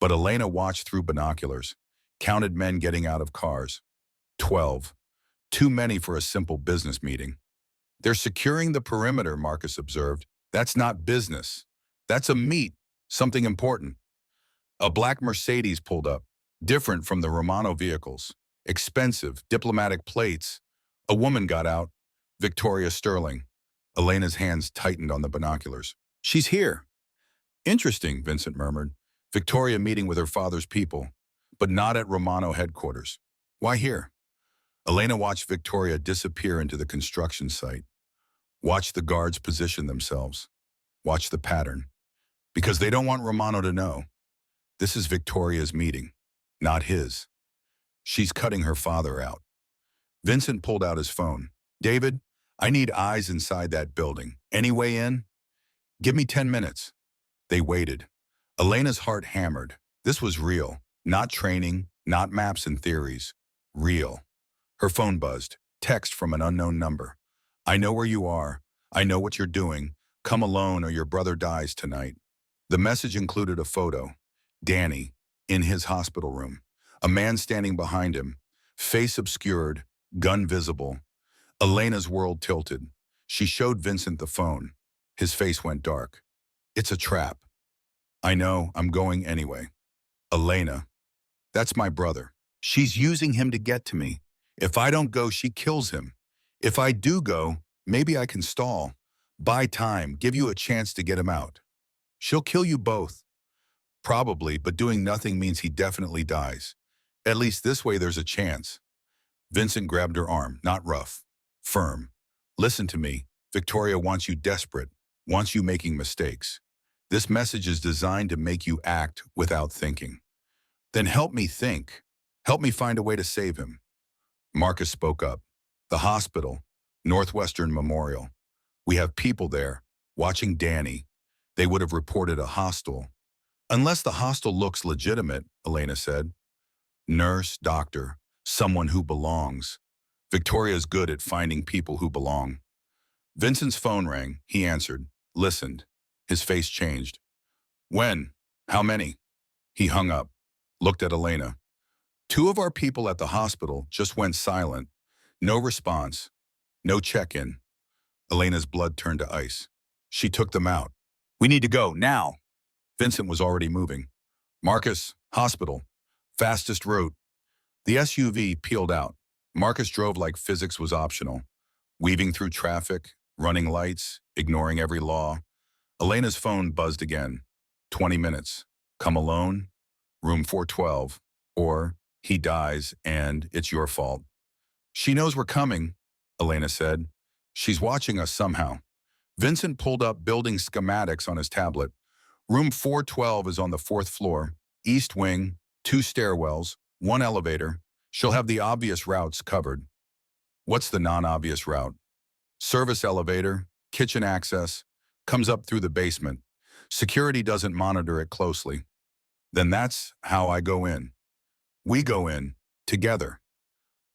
But Elena watched through binoculars, counted men getting out of cars. 12. Too many for a simple business meeting. They're securing the perimeter, Marcus observed. That's not business. That's a meet, something important. A black Mercedes pulled up, different from the Romano vehicles. Expensive, diplomatic plates. A woman got out, Victoria Sterling. Elena's hands tightened on the binoculars. She's here. Interesting, Vincent murmured. Victoria meeting with her father's people, but not at Romano headquarters. Why here? Elena watched Victoria disappear into the construction site. Watch the guards position themselves. Watch the pattern. Because they don't want Romano to know. This is Victoria's meeting, not his. She's cutting her father out. Vincent pulled out his phone. David, I need eyes inside that building. Any way in? Give me 10 minutes. They waited. Elena's heart hammered. This was real. Not training, not maps and theories. Real. Her phone buzzed. Text from an unknown number. I know where you are. I know what you're doing. Come alone or your brother dies tonight. The message included a photo. Danny, in his hospital room. A man standing behind him. Face obscured, gun visible. Elena's world tilted. She showed Vincent the phone. His face went dark. It's a trap. I know, I'm going anyway. Elena. That's my brother. She's using him to get to me. If I don't go, she kills him. If I do go, maybe I can stall. Buy time, give you a chance to get him out. She'll kill you both. Probably, but doing nothing means he definitely dies. At least this way there's a chance. Vincent grabbed her arm, not rough. Firm. Listen to me. Victoria wants you desperate, wants you making mistakes. This message is designed to make you act without thinking. Then help me think. Help me find a way to save him. Marcus spoke up. The hospital, Northwestern Memorial. We have people there, watching Danny. They would have reported a hostel. Unless the hostel looks legitimate, Elena said. Nurse, doctor, someone who belongs. Victoria's good at finding people who belong. Vincent's phone rang. He answered, listened. His face changed. When? How many? He hung up, looked at Elena. 2 of our people at the hospital just went silent. No response. No check-in. Elena's blood turned to ice. She took them out. We need to go, now. Vincent was already moving. Marcus, hospital. Fastest route. The SUV peeled out. Marcus drove like physics was optional, weaving through traffic, running lights, ignoring every law. Elena's phone buzzed again. 20 minutes. Come alone. Room 412. Or he dies and it's your fault. She knows we're coming, Elena said. She's watching us somehow. Vincent pulled up building schematics on his tablet. Room 412 is on the fourth floor, east wing, 2 stairwells, 1 elevator. She'll have the obvious routes covered. What's the non-obvious route? Service elevator, kitchen access, comes up through the basement. Security doesn't monitor it closely. Then that's how I go in. We go in, together.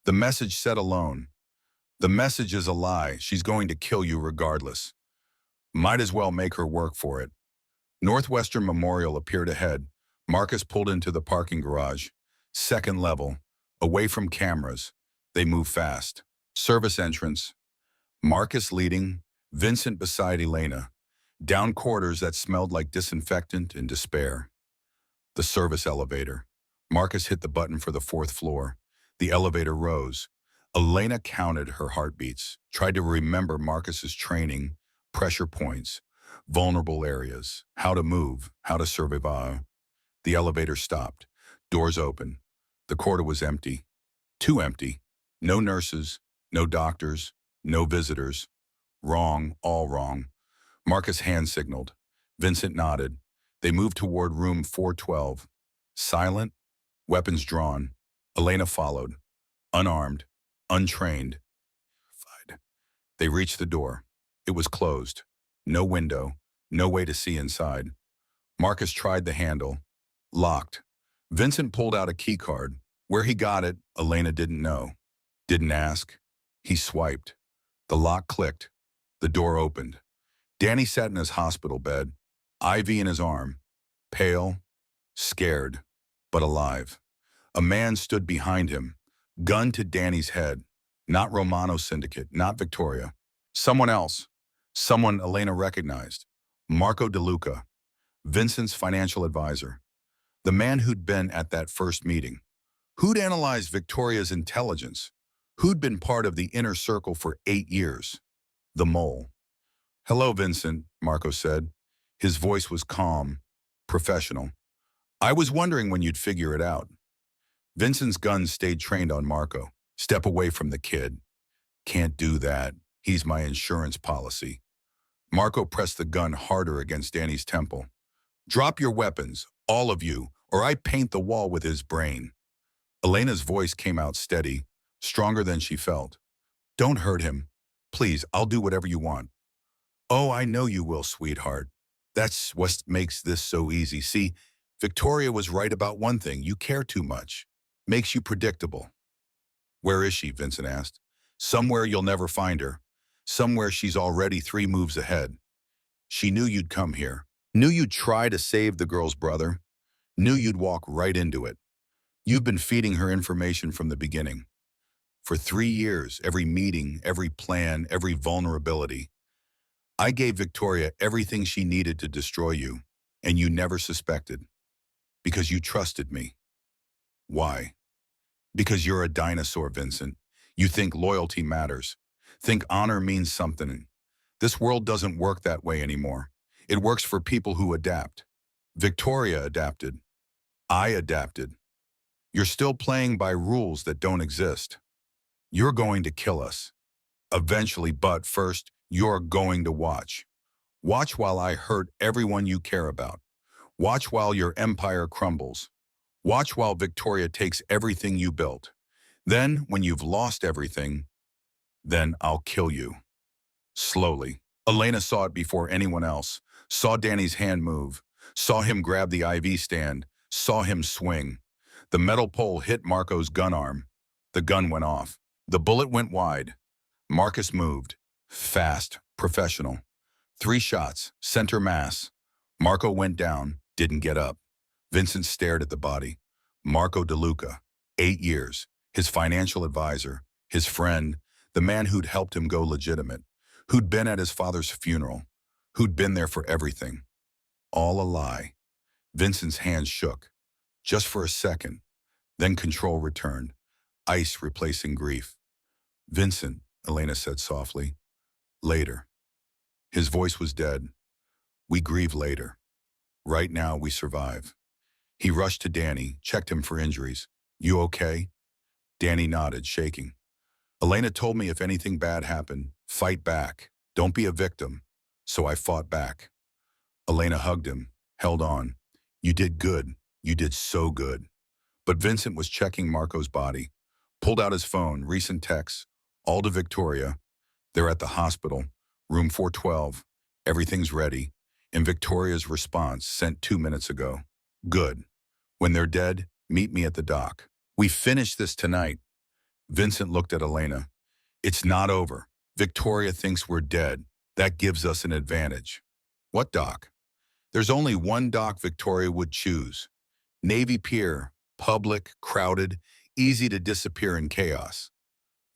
The message said alone. The message is a lie. She's going to kill you regardless. Might as well make her work for it. Northwestern Memorial appeared ahead. Marcus pulled into the parking garage. Second level, away from cameras. They move fast. Service entrance. Marcus leading, Vincent beside Elena. Down corridors that smelled like disinfectant and despair. The service elevator. Marcus hit the button for the 4th floor. The elevator rose. Elena counted her heartbeats, tried to remember Marcus's training, pressure points, vulnerable areas, how to move, how to survive. The elevator stopped. Doors open. The corridor was empty. Too empty. No nurses, no doctors, no visitors. Wrong, all wrong. Marcus hand signaled. Vincent nodded. They moved toward room 412. Silent, weapons drawn. Elena followed. Unarmed, untrained. They reached the door. It was closed. No window, no way to see inside. Marcus tried the handle. Locked. Vincent pulled out a key card. Where he got it, Elena didn't know. Didn't ask. He swiped. The lock clicked. The door opened. Danny sat in his hospital bed, IV in his arm, pale, scared, but alive. A man stood behind him, gun to Danny's head. Not Romano Syndicate, not Victoria. Someone else. Someone Elena recognized. Marco DeLuca, Vincent's financial advisor. The man who'd been at that first meeting. Who'd analyzed Victoria's intelligence. Who'd been part of the inner circle for 8 years. The mole. Hello, Vincent, Marco said. His voice was calm, professional. I was wondering when you'd figure it out. Vincent's gun stayed trained on Marco. Step away from the kid. Can't do that. He's my insurance policy. Marco pressed the gun harder against Danny's temple. Drop your weapons, all of you, or I paint the wall with his brain. Elena's voice came out steady, stronger than she felt. Don't hurt him. Please, I'll do whatever you want. Oh, I know you will, sweetheart. That's what makes this so easy. See, Victoria was right about one thing. You care too much. Makes you predictable. Where is she? Vincent asked. Somewhere you'll never find her. Somewhere she's already 3 moves ahead. She knew you'd come here. Knew you'd try to save the girl's brother. Knew you'd walk right into it. You've been feeding her information from the beginning. For 3 years, every meeting, every plan, every vulnerability. I gave Victoria everything she needed to destroy you, and you never suspected. Because you trusted me. Why? Because you're a dinosaur, Vincent. You think loyalty matters. Think honor means something. This world doesn't work that way anymore. It works for people who adapt. Victoria adapted. I adapted. You're still playing by rules that don't exist. You're going to kill us. Eventually, but first, you're going to watch. Watch while I hurt everyone you care about. Watch while your empire crumbles. Watch while Victoria takes everything you built. Then, when you've lost everything, then I'll kill you. Slowly. Elena saw it before anyone else. Saw Danny's hand move. Saw him grab the IV stand. Saw him swing. The metal pole hit Marco's gun arm. The gun went off. The bullet went wide. Marcus moved. Fast. Professional. 3 shots. Center mass. Marco went down. Didn't get up. Vincent stared at the body. Marco DeLuca. 8 years. His financial advisor. His friend. The man who'd helped him go legitimate. Who'd been at his father's funeral. Who'd been there for everything. All a lie. Vincent's hands shook. Just for a second. Then control returned. Ice replacing grief. Vincent, Elena said softly. Later. His voice was dead. We grieve later. Right now we survive. He rushed to Danny, checked him for injuries. You okay? Danny nodded, shaking. Elena told me if anything bad happened, fight back. Don't be a victim. So I fought back. Elena hugged him, held on. You did good. You did so good. But Vincent was checking Marco's body, pulled out his phone, recent texts, all to Victoria. They're at the hospital, room 412. Everything's ready. And Victoria's response sent 2 minutes ago. Good. When they're dead, meet me at the dock. We finish this tonight. Vincent looked at Elena. It's not over. Victoria thinks we're dead. That gives us an advantage. What dock? There's only one dock Victoria would choose. Navy Pier, public, crowded, easy to disappear in chaos.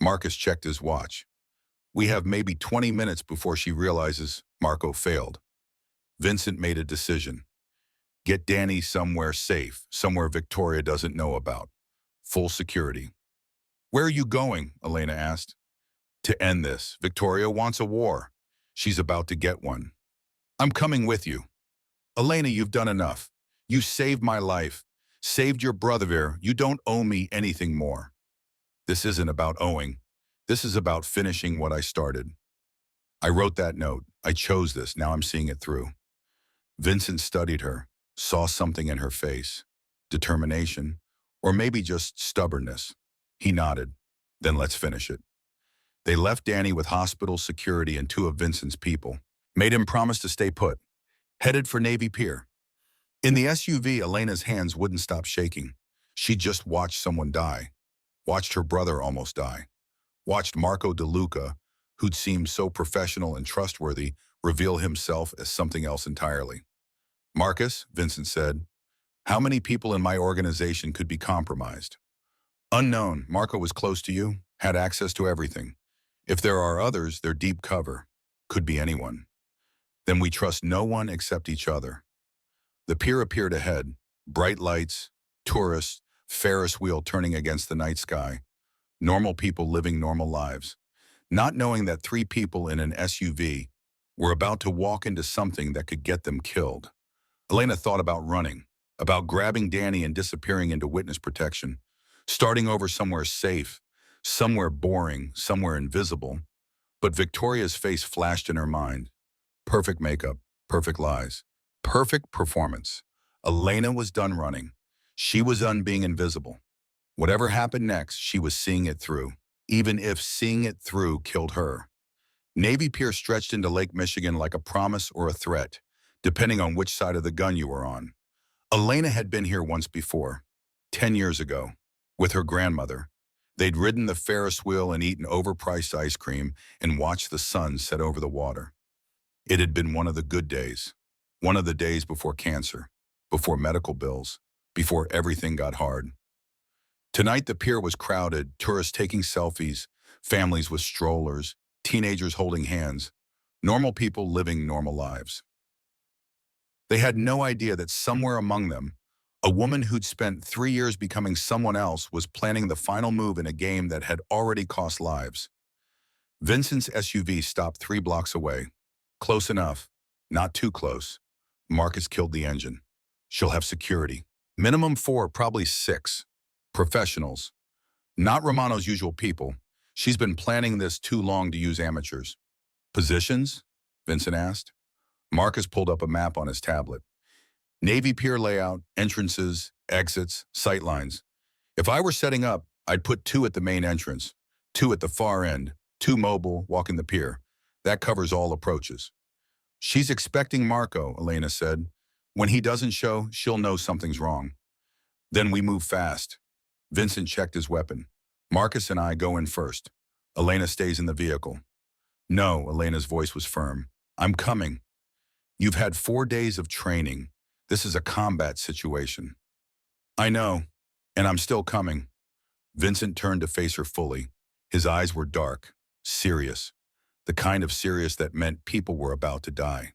Marcus checked his watch. We have maybe 20 minutes before she realizes Marco failed. Vincent made a decision. Get Danny somewhere safe, somewhere Victoria doesn't know about. Full security. Where are you going? Elena asked. To end this. Victoria wants a war. She's about to get one. I'm coming with you. Elena, you've done enough. You saved my life. Saved your brother. You don't owe me anything more. This isn't about owing. This is about finishing what I started. I wrote that note. I chose this. Now I'm seeing it through. Vincent studied her, saw something in her face. Determination, or maybe just stubbornness. He nodded. Then let's finish it. They left Danny with hospital security and 2 of Vincent's people. Made him promise to stay put. Headed for Navy Pier. In the SUV, Elena's hands wouldn't stop shaking. She just watched someone die. Watched her brother almost die. Watched Marco DeLuca, who'd seemed so professional and trustworthy, reveal himself as something else entirely. Marcus, Vincent said, how many people in my organization could be compromised? Unknown. Marco was close to you, had access to everything. If there are others, they're deep cover. Could be anyone. Then we trust no one except each other. The pier appeared ahead. Bright lights, tourists, Ferris wheel turning against the night sky. Normal people living normal lives. Not knowing that 3 people in an SUV were about to walk into something that could get them killed. Elena thought about running, about grabbing Danny and disappearing into witness protection, starting over somewhere safe, somewhere boring, somewhere invisible. But Victoria's face flashed in her mind. Perfect makeup, perfect lies, perfect performance. Elena was done running. She was done being invisible. Whatever happened next, she was seeing it through, even if seeing it through killed her. Navy Pier stretched into Lake Michigan like a promise or a threat, depending on which side of the gun you were on. Elena had been here once before, 10 years ago, with her grandmother. They'd ridden the Ferris wheel and eaten overpriced ice cream and watched the sun set over the water. It had been one of the good days, one of the days before cancer, before medical bills, before everything got hard. Tonight the pier was crowded, tourists taking selfies, families with strollers, teenagers holding hands, normal people living normal lives. They had no idea that somewhere among them, a woman who'd spent 3 years becoming someone else was planning the final move in a game that had already cost lives. Vincent's SUV stopped 3 blocks away. Close enough, not too close. Marcus killed the engine. She'll have security. Minimum 4, probably 6. Professionals. Not Romano's usual people. She's been planning this too long to use amateurs. Positions? Vincent asked. Marcus pulled up a map on his tablet. Navy Pier layout, entrances, exits, sightlines. If I were setting up, I'd put 2 at the main entrance, 2 at the far end, 2 mobile, walking the pier. That covers all approaches. She's expecting Marco, Elena said. When he doesn't show, she'll know something's wrong. Then we move fast. Vincent checked his weapon. Marcus and I go in first. Elena stays in the vehicle. No, Elena's voice was firm. I'm coming. You've had 4 days of training. This is a combat situation. I know, and I'm still coming. Vincent turned to face her fully. His eyes were dark, serious. The kind of serious that meant people were about to die.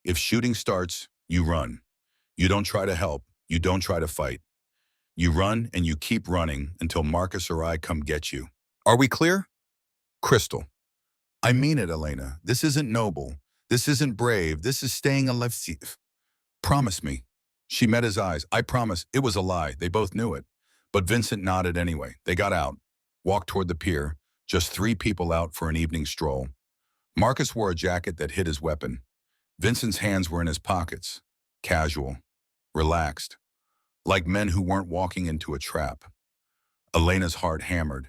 If shooting starts, you run. You don't try to help. You don't try to fight. You run and you keep running until Marcus or I come get you. Are we clear? Crystal. I mean it, Elena. This isn't noble. This isn't brave. This is staying alive. Promise me. She met his eyes. I promise. It was a lie. They both knew it. But Vincent nodded anyway. They got out, walked toward the pier, just 3 people out for an evening stroll. Marcus wore a jacket that hid his weapon. Vincent's hands were in his pockets, casual, relaxed, like men who weren't walking into a trap. Elena's heart hammered.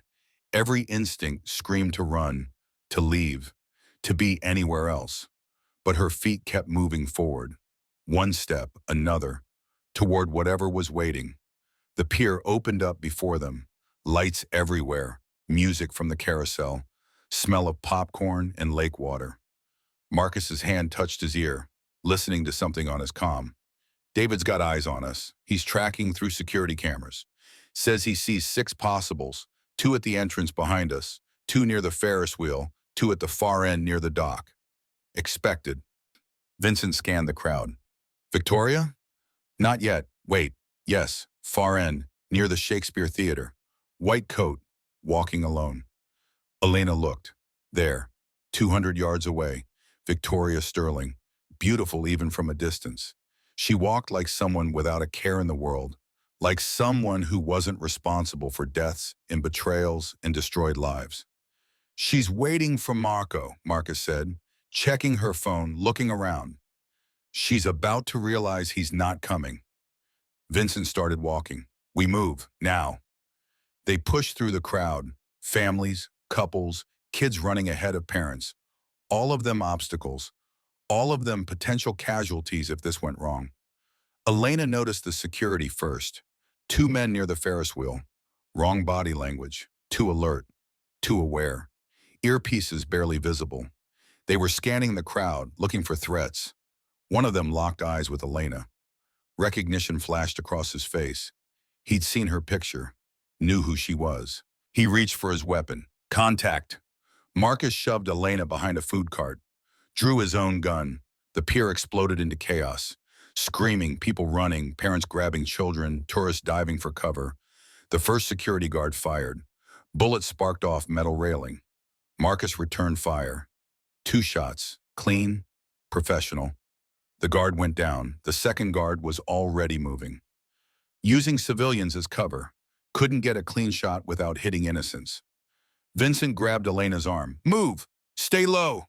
Every instinct screamed to run, to leave, to be anywhere else. But her feet kept moving forward, one step, another, toward whatever was waiting. The pier opened up before them, lights everywhere, music from the carousel, smell of popcorn and lake water. Marcus's hand touched his ear, listening to something on his comm. David's got eyes on us. He's tracking through security cameras. Says he sees 6 possibles, 2 at the entrance behind us, 2 near the Ferris wheel, 2 at the far end near the dock. Expected. Vincent scanned the crowd. Victoria? Not yet. Wait. Yes. Far end, near the Shakespeare Theater. White coat, walking alone. Elena looked. There, 200 yards away, Victoria Sterling, beautiful even from a distance. She walked like someone without a care in the world, like someone who wasn't responsible for deaths and betrayals and destroyed lives. She's waiting for Marco, Marcus said, checking her phone, looking around. She's about to realize he's not coming. Vincent started walking. We move, now. They pushed through the crowd, families, couples, kids running ahead of parents. All of them obstacles, all of them potential casualties if this went wrong. Elena noticed the security first. 2 men near the Ferris wheel. Wrong body language. Too alert. Too aware. Earpieces barely visible. They were scanning the crowd, looking for threats. One of them locked eyes with Elena. Recognition flashed across his face. He'd seen her picture, knew who she was. He reached for his weapon. Contact. Marcus shoved Elena behind a food cart, drew his own gun. The pier exploded into chaos. Screaming, people running, parents grabbing children, tourists diving for cover. The first security guard fired. Bullets sparked off metal railing. Marcus returned fire. 2 shots, clean, professional. The guard went down. The second guard was already moving. Using civilians as cover, couldn't get a clean shot without hitting innocents. Vincent grabbed Elena's arm. Move! Stay low!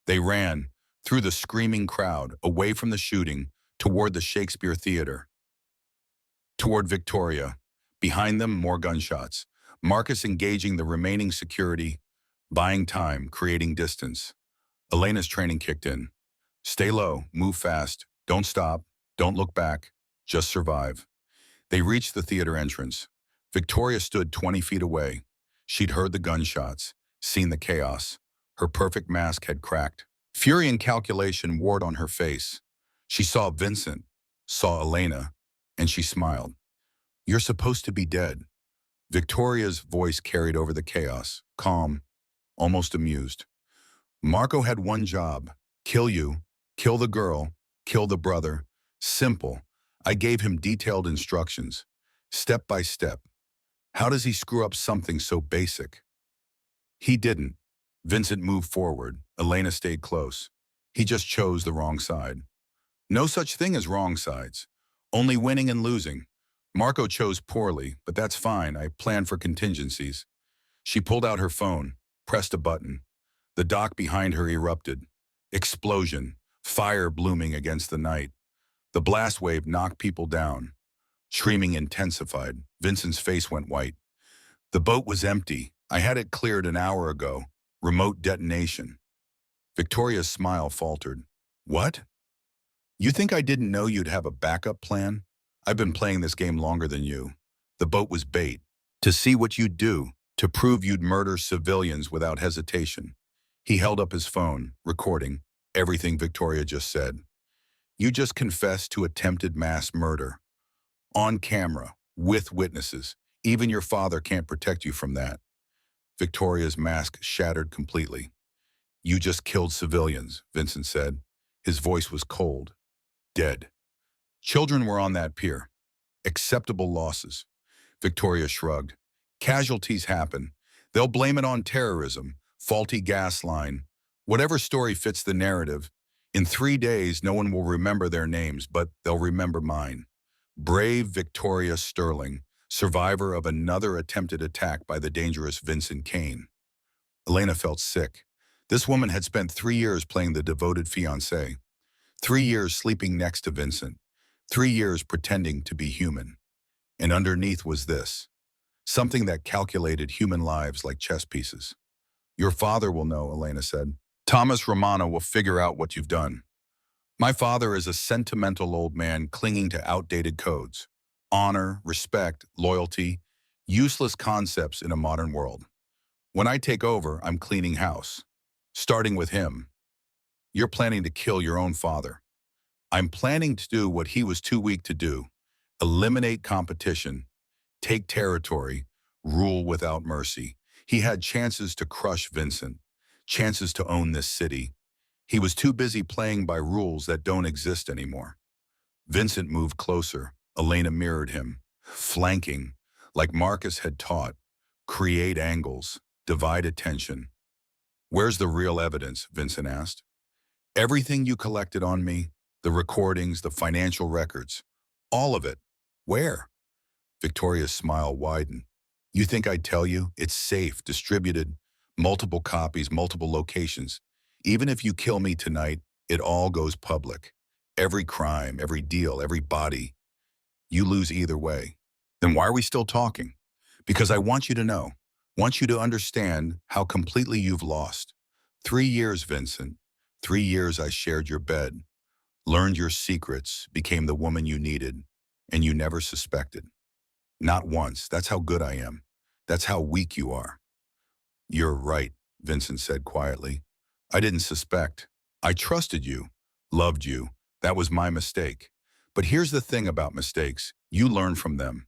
They ran, through the screaming crowd, away from the shooting, toward the Shakespeare Theater. Toward Victoria. Behind them, more gunshots. Marcus engaging the remaining security, buying time, creating distance. Elena's training kicked in. Stay low, move fast, don't stop, don't look back, just survive. They reached the theater entrance. Victoria stood 20 feet away. She'd heard the gunshots, seen the chaos. Her perfect mask had cracked. Fury and calculation warred on her face. She saw Vincent, saw Elena, and she smiled. You're supposed to be dead. Victoria's voice carried over the chaos, calm, almost amused. Marco had one job, kill you, kill the girl, kill the brother. Simple. I gave him detailed instructions, step by step. How does he screw up something so basic? He didn't. Vincent moved forward. Elena stayed close. He just chose the wrong side. No such thing as wrong sides. Only winning and losing. Marco chose poorly, but that's fine. I planned for contingencies. She pulled out her phone, pressed a button. The dock behind her erupted. Explosion. Fire blooming against the night. The blast wave knocked people down. Screaming intensified. Vincent's face went white. The boat was empty. I had it cleared an hour ago. Remote detonation. Victoria's smile faltered. What? You think I didn't know you'd have a backup plan? I've been playing this game longer than you. The boat was bait. To see what you'd do. To prove you'd murder civilians without hesitation. He held up his phone, recording everything Victoria just said. You just confessed to attempted mass murder. On camera, with witnesses. Even your father can't protect you from that. Victoria's mask shattered completely. You just killed civilians, Vincent said. His voice was cold. Dead. Children were on that pier. Acceptable losses. Victoria shrugged. Casualties happen. They'll blame it on terrorism, faulty gas line. Whatever story fits the narrative. In 3 days, no one will remember their names, but they'll remember mine. Brave Victoria Sterling, survivor of another attempted attack by the dangerous Vincent Kane. Elena felt sick. This woman had spent 3 years playing the devoted fiancée. 3 years sleeping next to Vincent. 3 years pretending to be human. And underneath was this. Something that calculated human lives like chess pieces. Your father will know, Elena said. Thomas Romano will figure out what you've done. My father is a sentimental old man clinging to outdated codes. Honor, respect, loyalty, useless concepts in a modern world. When I take over, I'm cleaning house. Starting with him. You're planning to kill your own father. I'm planning to do what he was too weak to do. Eliminate competition, take territory, rule without mercy. He had chances to crush Vincent, chances to own this city. He was too busy playing by rules that don't exist anymore. Vincent moved closer. Elena mirrored him, flanking, like Marcus had taught. Create angles, divide attention. Where's the real evidence? Vincent asked. Everything you collected on me, the recordings, the financial records, all of it. Where? Victoria's smile widened. You think I'd tell you? It's safe, distributed, multiple copies, multiple locations. Even if you kill me tonight, it all goes public. Every crime, every deal, every body. You lose either way. Then why are we still talking? Because I want you to know, want you to understand how completely you've lost. 3 years, Vincent. 3 years I shared your bed, learned your secrets, became the woman you needed, and you never suspected. Not once. That's how good I am. That's how weak you are. You're right, Vincent said quietly. I didn't suspect. I trusted you, loved you. That was my mistake. But here's the thing about mistakes. You learn from them.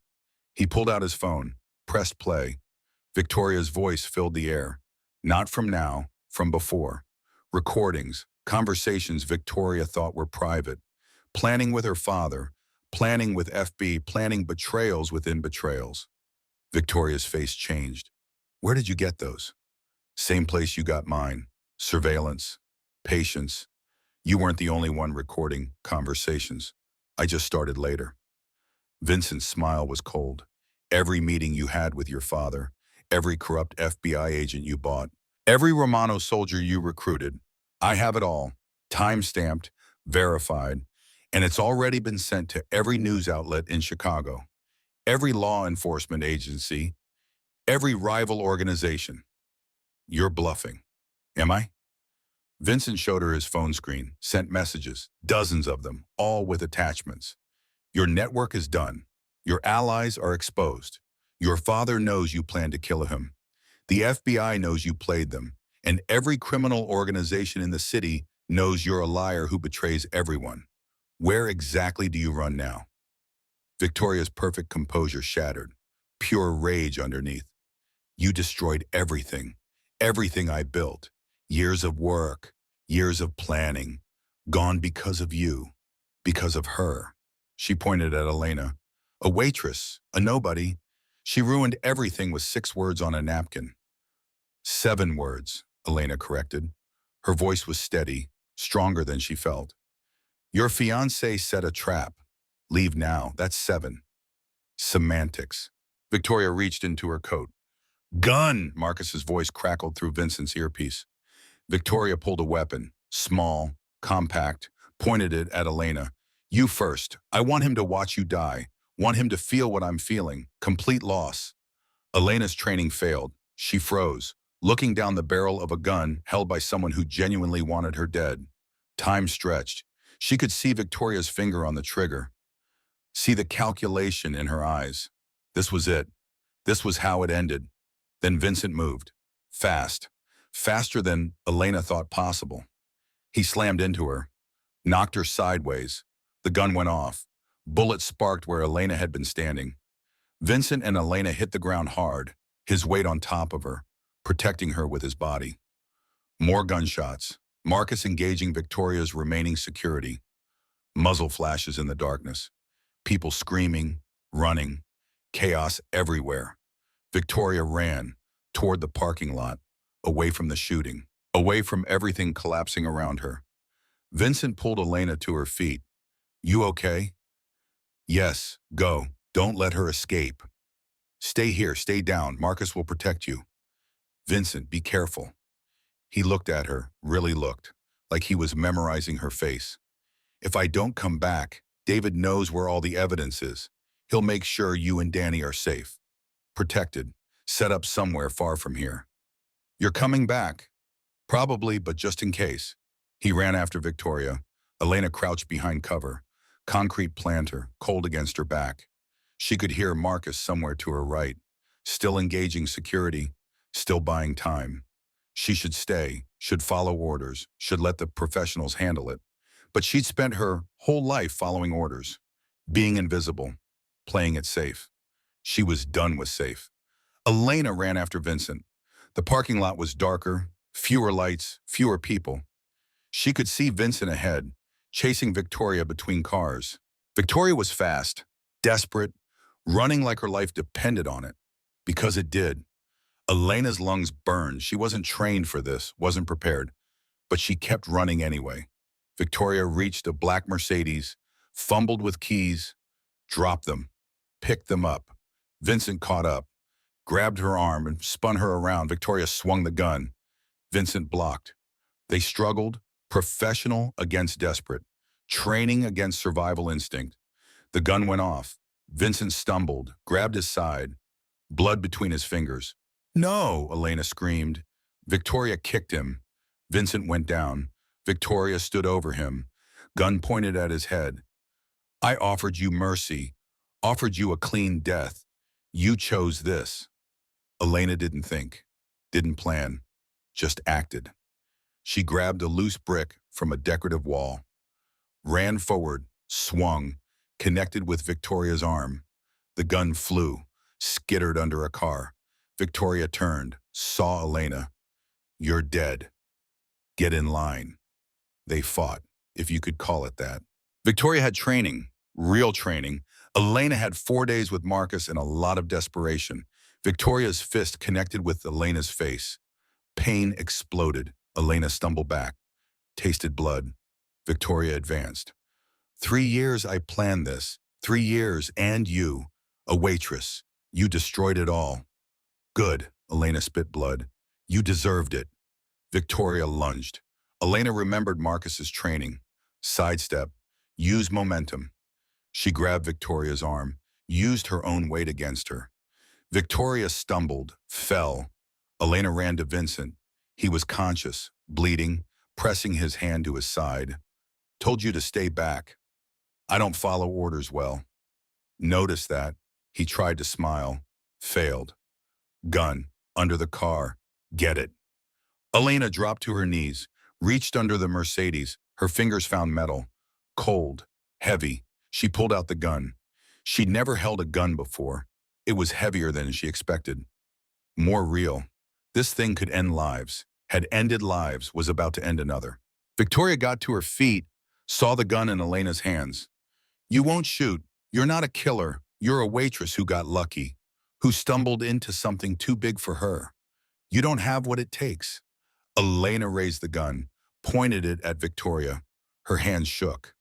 He pulled out his phone, pressed play. Victoria's voice filled the air. Not from now, from before. Recordings, conversations Victoria thought were private. Planning with her father, planning with FB, planning betrayals within betrayals. Victoria's face changed. Where did you get those? Same place you got mine. Surveillance. Patience. You weren't the only one recording conversations. I just started later. Vincent's smile was cold. Every meeting you had with your father, every corrupt FBI agent you bought, every Romano soldier you recruited, I have it all, time-stamped, verified, and it's already been sent to every news outlet in Chicago, every law enforcement agency, every rival organization. You're bluffing. Am I? Vincent showed her his phone screen, sent messages, dozens of them, all with attachments. Your network is done. Your allies are exposed. Your father knows you plan to kill him. The FBI knows you played them. And every criminal organization in the city knows you're a liar who betrays everyone. Where exactly do you run now? Victoria's perfect composure shattered. Pure rage underneath. You destroyed everything. Everything I built. Years of work. Years of planning. Gone because of you. Because of her. She pointed at Elena. A waitress. A nobody. She ruined everything with 6 words on a napkin. 7 words, Elena corrected. Her voice was steady, stronger than she felt. Your fiancé set a trap. Leave now. That's 7. Semantics. Victoria reached into her coat. Gun! Marcus's voice crackled through Vincent's earpiece. Victoria pulled a weapon, small, compact, pointed it at Elena. You first. I want him to watch you die. Want him to feel what I'm feeling. Complete loss. Elena's training failed. She froze, looking down the barrel of a gun held by someone who genuinely wanted her dead. Time stretched. She could see Victoria's finger on the trigger. See the calculation in her eyes. This was it. This was how it ended. Then Vincent moved. Fast. Faster than Elena thought possible. He slammed into her, knocked her sideways. The gun went off. Bullets sparked where Elena had been standing. Vincent and Elena hit the ground hard, his weight on top of her, protecting her with his body. More gunshots. Marcus engaging Victoria's remaining security. Muzzle flashes in the darkness. People screaming, running. Chaos everywhere. Victoria ran toward the parking lot, away from the shooting, away from everything collapsing around her. Vincent pulled Elena to her feet. You okay? Yes, go. Don't let her escape. Stay here, stay down. Marcus will protect you. Vincent, be careful. He looked at her, really looked, like he was memorizing her face. If I don't come back, David knows where all the evidence is. He'll make sure you and Danny are safe, protected, set up somewhere far from here. You're coming back. Probably, but just in case. He ran after Victoria. Elena crouched behind cover. Concrete planter, cold against her back. She could hear Marcus somewhere to her right, still engaging security, still buying time. She should stay, should follow orders, should let the professionals handle it. But she'd spent her whole life following orders, being invisible, playing it safe. She was done with safe. Elena ran after Vincent. The parking lot was darker, fewer lights, fewer people. She could see Vincent ahead, chasing Victoria between cars. Victoria was fast, desperate, running like her life depended on it. Because it did. Elena's lungs burned. She wasn't trained for this, wasn't prepared. But she kept running anyway. Victoria reached a black Mercedes, fumbled with keys, dropped them, picked them up. Vincent caught up, grabbed her arm and spun her around. Victoria swung the gun. Vincent blocked. They struggled, professional against desperate, training against survival instinct. The gun went off. Vincent stumbled, grabbed his side, blood between his fingers. "No!" Elena screamed. Victoria kicked him. Vincent went down. Victoria stood over him, gun pointed at his head. "I offered you mercy, offered you a clean death. You chose this." Elena didn't think, didn't plan, just acted. She grabbed a loose brick from a decorative wall, ran forward, swung, connected with Victoria's arm. The gun flew, skittered under a car. Victoria turned, saw Elena. "You're dead. Get in line." They fought, if you could call it that. Victoria had training, real training. Elena had 4 days with Marcus and a lot of desperation. Victoria's fist connected with Elena's face. Pain exploded. Elena stumbled back, tasted blood. Victoria advanced. 3 years I planned this. 3 years, and you, a waitress. You destroyed it all. Good, Elena spit blood. You deserved it. Victoria lunged. Elena remembered Marcus's training. Sidestep. Use momentum. She grabbed Victoria's arm, used her own weight against her. Victoria stumbled, fell. Elena ran to Vincent. He was conscious, bleeding, pressing his hand to his side. "Told you to stay back. I don't follow orders well." Noticed that. He tried to smile. Failed. Gun. Under the car. Get it. Elena dropped to her knees, reached under the Mercedes. Her fingers found metal. Cold. Heavy. She pulled out the gun. She'd never held a gun before. It was heavier than she expected. More real. This thing could end lives. Had ended lives, was about to end another. Victoria got to her feet, saw the gun in Elena's hands. "You won't shoot. You're not a killer. You're a waitress who got lucky, who stumbled into something too big for her. You don't have what it takes." Elena raised the gun, pointed it at Victoria. Her hands shook.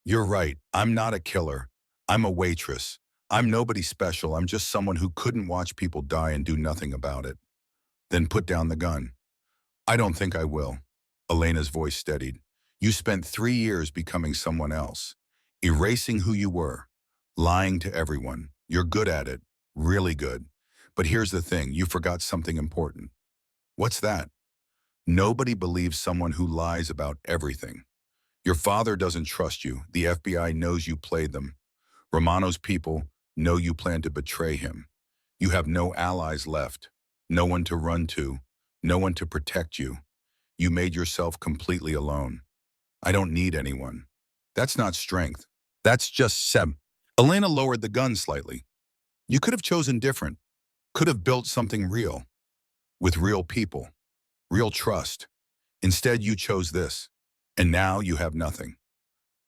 "You're right. I'm not a killer. I'm a waitress. I'm nobody special. I'm just someone who couldn't watch people die and do nothing about it." Then put down the gun. "I don't think I will." Elena's voice steadied. "You spent 3 years becoming someone else, erasing who you were, lying to everyone. You're good at it, really good. But here's the thing, you forgot something important." "What's that?" "Nobody believes someone who lies about everything. Your father doesn't trust you. The FBI knows you played them. Romano's people know you plan to betray him. You have no allies left, no one to run to, no one to protect you. You made yourself completely alone. I don't need anyone. That's not strength. That's just Seb." Elena lowered the gun slightly. "You could have chosen different. Could have built something real. With real people. Real trust. Instead, you chose this. And now you have nothing."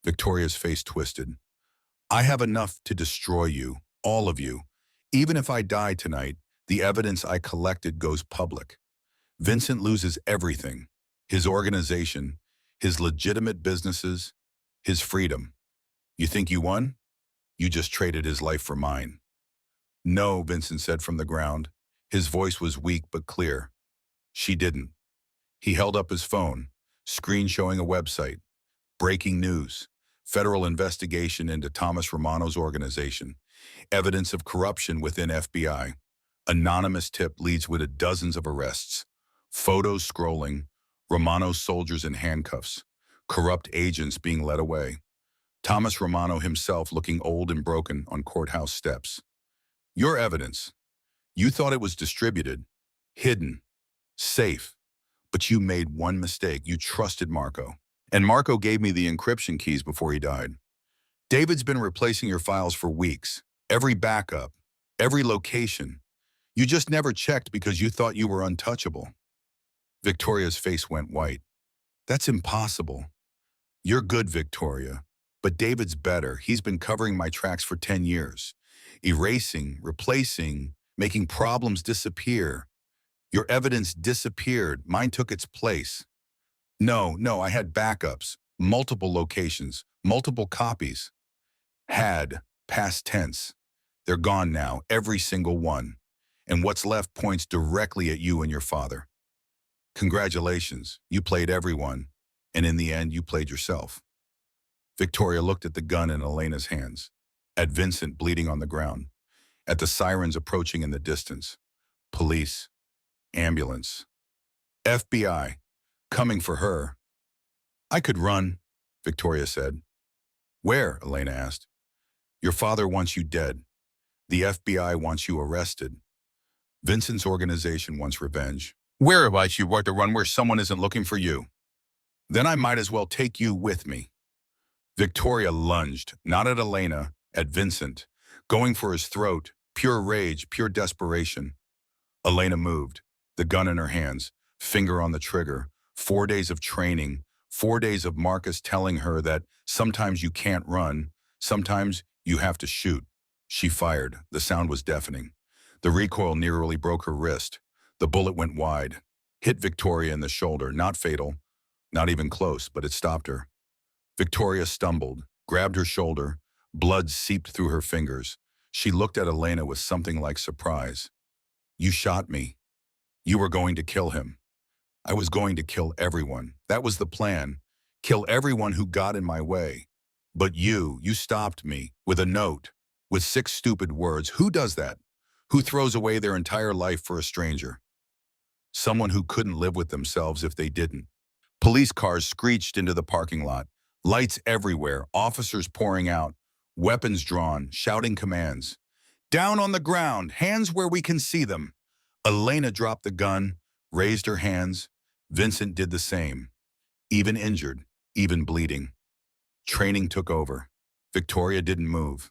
Victoria's face twisted. "I have enough to destroy you, all of you. Even if I die tonight, the evidence I collected goes public. Vincent loses everything. His organization, his legitimate businesses, his freedom. You think you won? You just traded his life for mine." "No," Vincent said from the ground. His voice was weak but clear. "She didn't." He held up his phone, screen showing a website. Breaking news. Federal investigation into Thomas Romano's organization. Evidence of corruption within FBI. Anonymous tip leads with dozens of arrests. Photos scrolling. Romano's soldiers in handcuffs. Corrupt agents being led away. Thomas Romano himself looking old and broken on courthouse steps. Your evidence. You thought it was distributed, hidden, safe, but you made one mistake. You trusted Marco. And Marco gave me the encryption keys before he died. David's been replacing your files for weeks. Every backup, every location. You just never checked because you thought you were untouchable. Victoria's face went white. That's impossible. You're good, Victoria. But David's better. He's been covering my tracks for 10 years. Erasing, replacing, making problems disappear. Your evidence disappeared. Mine took its place. No, I had backups, multiple locations, multiple copies. Had, past tense. They're gone now, every single one. And what's left points directly at you and your father. Congratulations, you played everyone, and in the end, you played yourself. Victoria looked at the gun in Elena's hands, at Vincent bleeding on the ground, at the sirens approaching in the distance. Police, ambulance, FBI, coming for her. I could run, Victoria said. Where? Elena asked. Your father wants you dead. The FBI wants you arrested. Vincent's organization wants revenge. Whereabouts you want to run where someone isn't looking for you? Then I might as well take you with me. Victoria lunged, not at Elena, at Vincent, going for his throat, pure rage, pure desperation. Elena moved, the gun in her hands, finger on the trigger. 4 days of training, 4 days of Marcus telling her that sometimes you can't run, sometimes you have to shoot. She fired. The sound was deafening. The recoil nearly broke her wrist. The bullet went wide, hit Victoria in the shoulder, not fatal, not even close, but it stopped her. Victoria stumbled, grabbed her shoulder, blood seeped through her fingers. She looked at Elena with something like surprise. You shot me. You were going to kill him. I was going to kill everyone. That was the plan. Kill everyone who got in my way. But you stopped me with a note, with 6 stupid words. Who does that? Who throws away their entire life for a stranger? Someone who couldn't live with themselves if they didn't. Police cars screeched into the parking lot. Lights everywhere, officers pouring out, weapons drawn, shouting commands. Down on the ground, hands where we can see them. Elena dropped the gun, raised her hands. Vincent did the same. Even injured, even bleeding. Training took over. Victoria didn't move,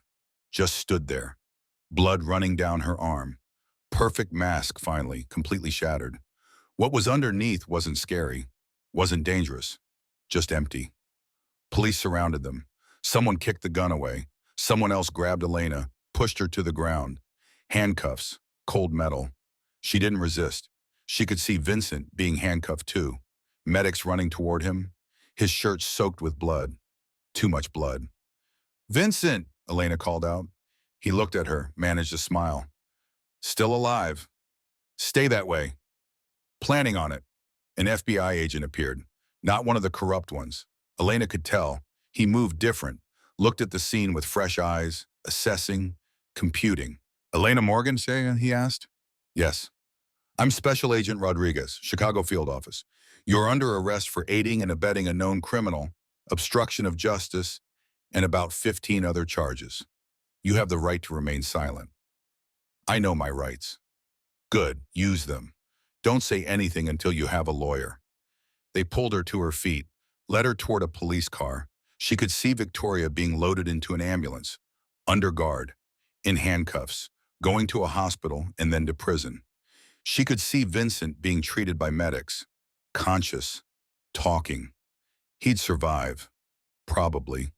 just stood there. Blood running down her arm. Perfect mask, finally, completely shattered. What was underneath wasn't scary, wasn't dangerous, just empty. Police surrounded them. Someone kicked the gun away. Someone else grabbed Elena, pushed her to the ground. Handcuffs, cold metal. She didn't resist. She could see Vincent being handcuffed too. Medics running toward him, his shirt soaked with blood. Too much blood. Vincent, Elena called out. He looked at her, managed a smile. Still alive. Stay that way. Planning on it. An FBI agent appeared, not one of the corrupt ones. Elena could tell. He moved different, looked at the scene with fresh eyes, assessing, computing. Elena Morgan, he asked. Yes. I'm Special Agent Rodriguez, Chicago Field Office. You're under arrest for aiding and abetting a known criminal, obstruction of justice, and about 15 other charges. You have the right to remain silent. I know my rights. Good, use them. Don't say anything until you have a lawyer. They pulled her to her feet, led her toward a police car. She could see Victoria being loaded into an ambulance, under guard, in handcuffs, going to a hospital and then to prison. She could see Vincent being treated by medics, conscious, talking. He'd survive, probably.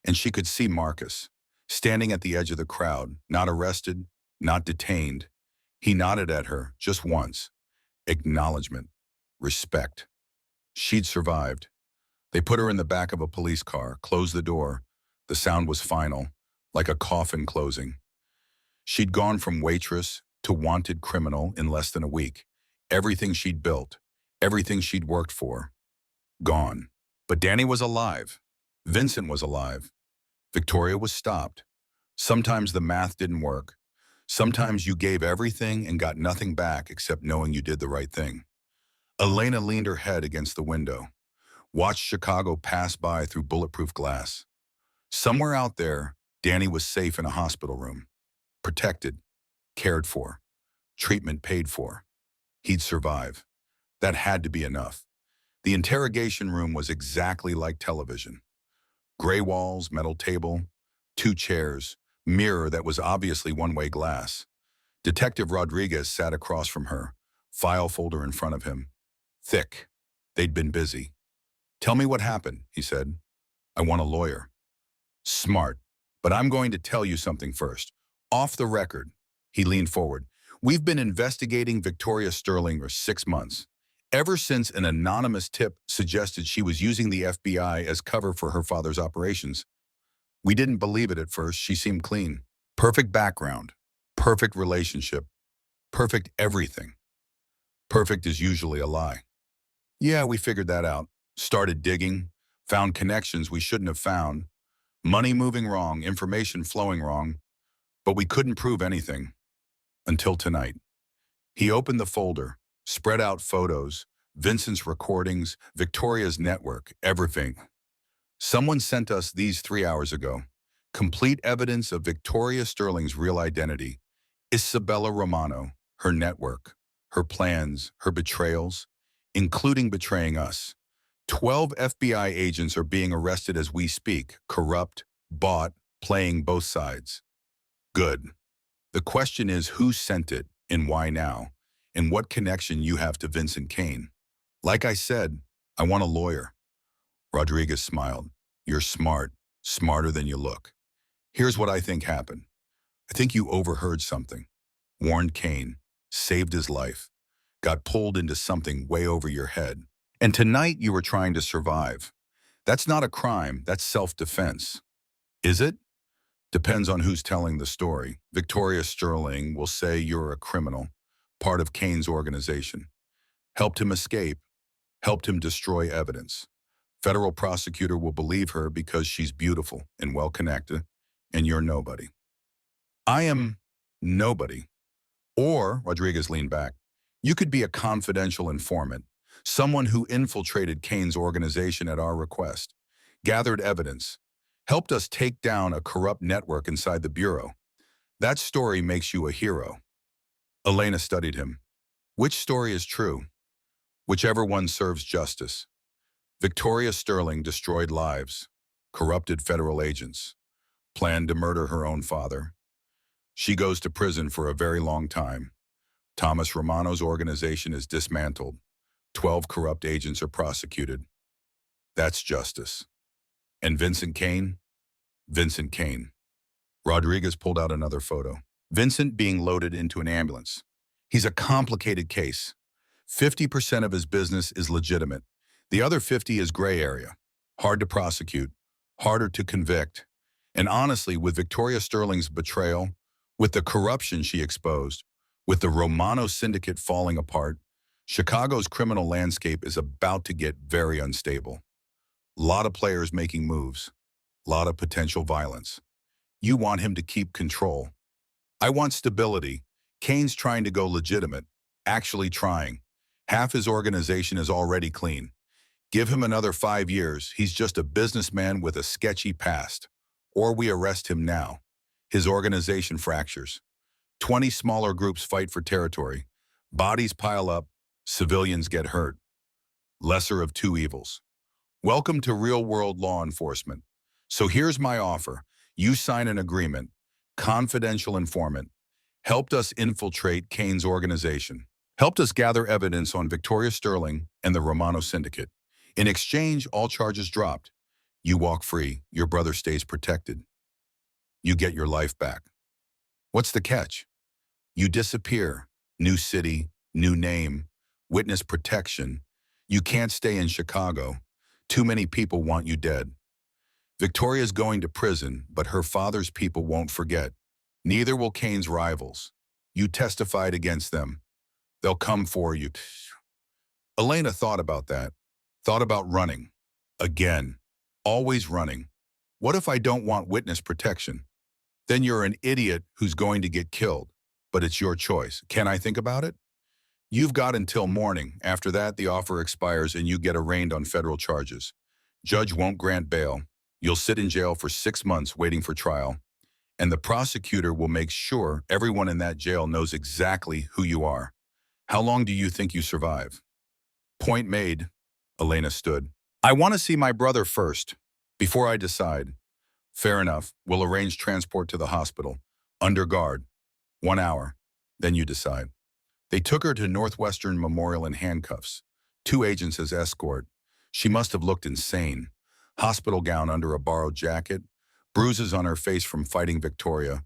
And she could see Marcus, standing at the edge of the crowd, not arrested, not detained. He nodded at her just once. Acknowledgement, respect. She'd survived. They put her in the back of a police car, closed the door. The sound was final, like a coffin closing. She'd gone from waitress to wanted criminal in less than a week. Everything she'd built, everything she'd worked for, gone. But Danny was alive. Vincent was alive. Victoria was stopped. Sometimes the math didn't work. Sometimes you gave everything and got nothing back except knowing you did the right thing. Elena leaned her head against the window, watched Chicago pass by through bulletproof glass. Somewhere out there, Danny was safe in a hospital room, protected, cared for, treatment paid for. He'd survive. That had to be enough. The interrogation room was exactly like television. Gray walls, metal table, two chairs, mirror that was obviously one-way glass. Detective Rodriguez sat across from her, file folder in front of him. Thick. They'd been busy. "Tell me what happened," he said. "I want a lawyer." "Smart. But I'm going to tell you something first. Off the record." He leaned forward. "We've been investigating Victoria Sterling for 6 months. Ever since an anonymous tip suggested she was using the FBI as cover for her father's operations. We didn't believe it at first. She seemed clean. Perfect background. Perfect relationship. Perfect everything. Perfect is usually a lie. Yeah, we figured that out. Started digging. Found connections we shouldn't have found. Money moving wrong, information flowing wrong. But we couldn't prove anything. Until tonight." He opened the folder, spread out photos, Vincent's recordings, Victoria's network, everything. "Someone sent us these 3 hours ago. Complete evidence of Victoria Sterling's real identity. Isabella Romano, her network, her plans, her betrayals, including betraying us. 12 FBI agents are being arrested as we speak, corrupt, bought, playing both sides." "Good. The question is who sent it and why now, and what connection you have to Vincent Kane. Like I said, I want a lawyer." Rodriguez smiled. "You're smart, smarter than you look. Here's what I think happened. I think you overheard something. Warned Kane, saved his life, got pulled into something way over your head. And tonight you were trying to survive. That's not a crime, that's self-defense. Is it? Depends on who's telling the story. Victoria Sterling will say you're a criminal, part of Kane's organization. Helped him escape, helped him destroy evidence. Federal prosecutor will believe her because she's beautiful and well-connected, and you're nobody." "I am nobody." Or, Rodriguez leaned back, "you could be a confidential informant, someone who infiltrated Kane's organization at our request, gathered evidence, helped us take down a corrupt network inside the Bureau. That story makes you a hero." Elena studied him. "Which story is true?" "Whichever one serves justice. Victoria Sterling destroyed lives, corrupted federal agents, planned to murder her own father. She goes to prison for a very long time. Thomas Romano's organization is dismantled. 12 corrupt agents are prosecuted. That's justice. And Vincent Kane? Vincent Kane." Rodriguez pulled out another photo. Vincent being loaded into an ambulance. He's a complicated case. 50% of his business is legitimate. The other 50 is gray area. Hard to prosecute, harder to convict. And honestly, with Victoria Sterling's betrayal, with the corruption she exposed, with the Romano syndicate falling apart, Chicago's criminal landscape is about to get very unstable. Lot of players making moves, lot of potential violence. You want him to keep control. I want stability. Kane's trying to go legitimate, actually trying. Half his organization is already clean. Give him another 5 years, he's just a businessman with a sketchy past. Or we arrest him now. His organization fractures. 20 smaller groups fight for territory. Bodies pile up, civilians get hurt. Lesser of two evils. Welcome to real-world law enforcement. So here's my offer. You sign an agreement. Confidential informant. Helped us infiltrate Kane's organization. Helped us gather evidence on Victoria Sterling and the Romano syndicate. In exchange, all charges dropped. You walk free. Your brother stays protected. You get your life back. What's the catch? You disappear. New city, new name, witness protection. You can't stay in Chicago. Too many people want you dead. Victoria's going to prison, but her father's people won't forget. Neither will Kane's rivals. You testified against them. They'll come for you. Elena thought about that. Thought about running. Again. Always running. What if I don't want witness protection? Then you're an idiot who's going to get killed. But it's your choice. Can I think about it? You've got until morning. After that, the offer expires and you get arraigned on federal charges. Judge won't grant bail. You'll sit in jail for 6 months waiting for trial. And the prosecutor will make sure everyone in that jail knows exactly who you are. How long do you think you survive? Point made. Elena stood. I want to see my brother first, before I decide. Fair enough. We'll arrange transport to the hospital. Under guard. 1 hour. Then you decide. They took her to Northwestern Memorial in handcuffs. 2 agents as escort. She must have looked insane. Hospital gown under a borrowed jacket. Bruises on her face from fighting Victoria.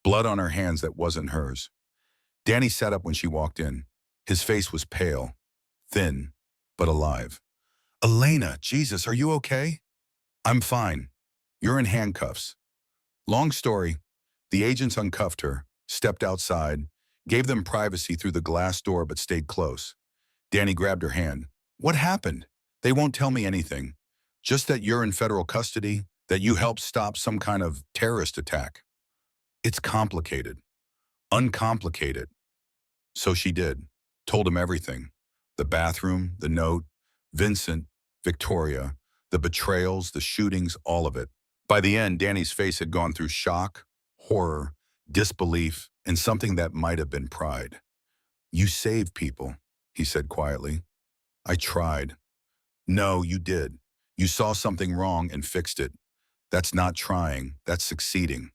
Blood on her hands that wasn't hers. Danny sat up when she walked in. His face was pale. Thin. But alive. Elena, Jesus, are you okay? I'm fine. You're in handcuffs. Long story. The agents uncuffed her, stepped outside, gave them privacy through the glass door but stayed close. Danny grabbed her hand. What happened? They won't tell me anything. Just that you're in federal custody, that you helped stop some kind of terrorist attack. It's complicated. Uncomplicated. So she did. Told him everything. The bathroom, the note, Vincent, Victoria, the betrayals, the shootings, all of it. By the end, Danny's face had gone through shock, horror, disbelief, and something that might have been pride. You saved people, he said quietly. I tried. No, you did. You saw something wrong and fixed it. That's not trying, that's succeeding.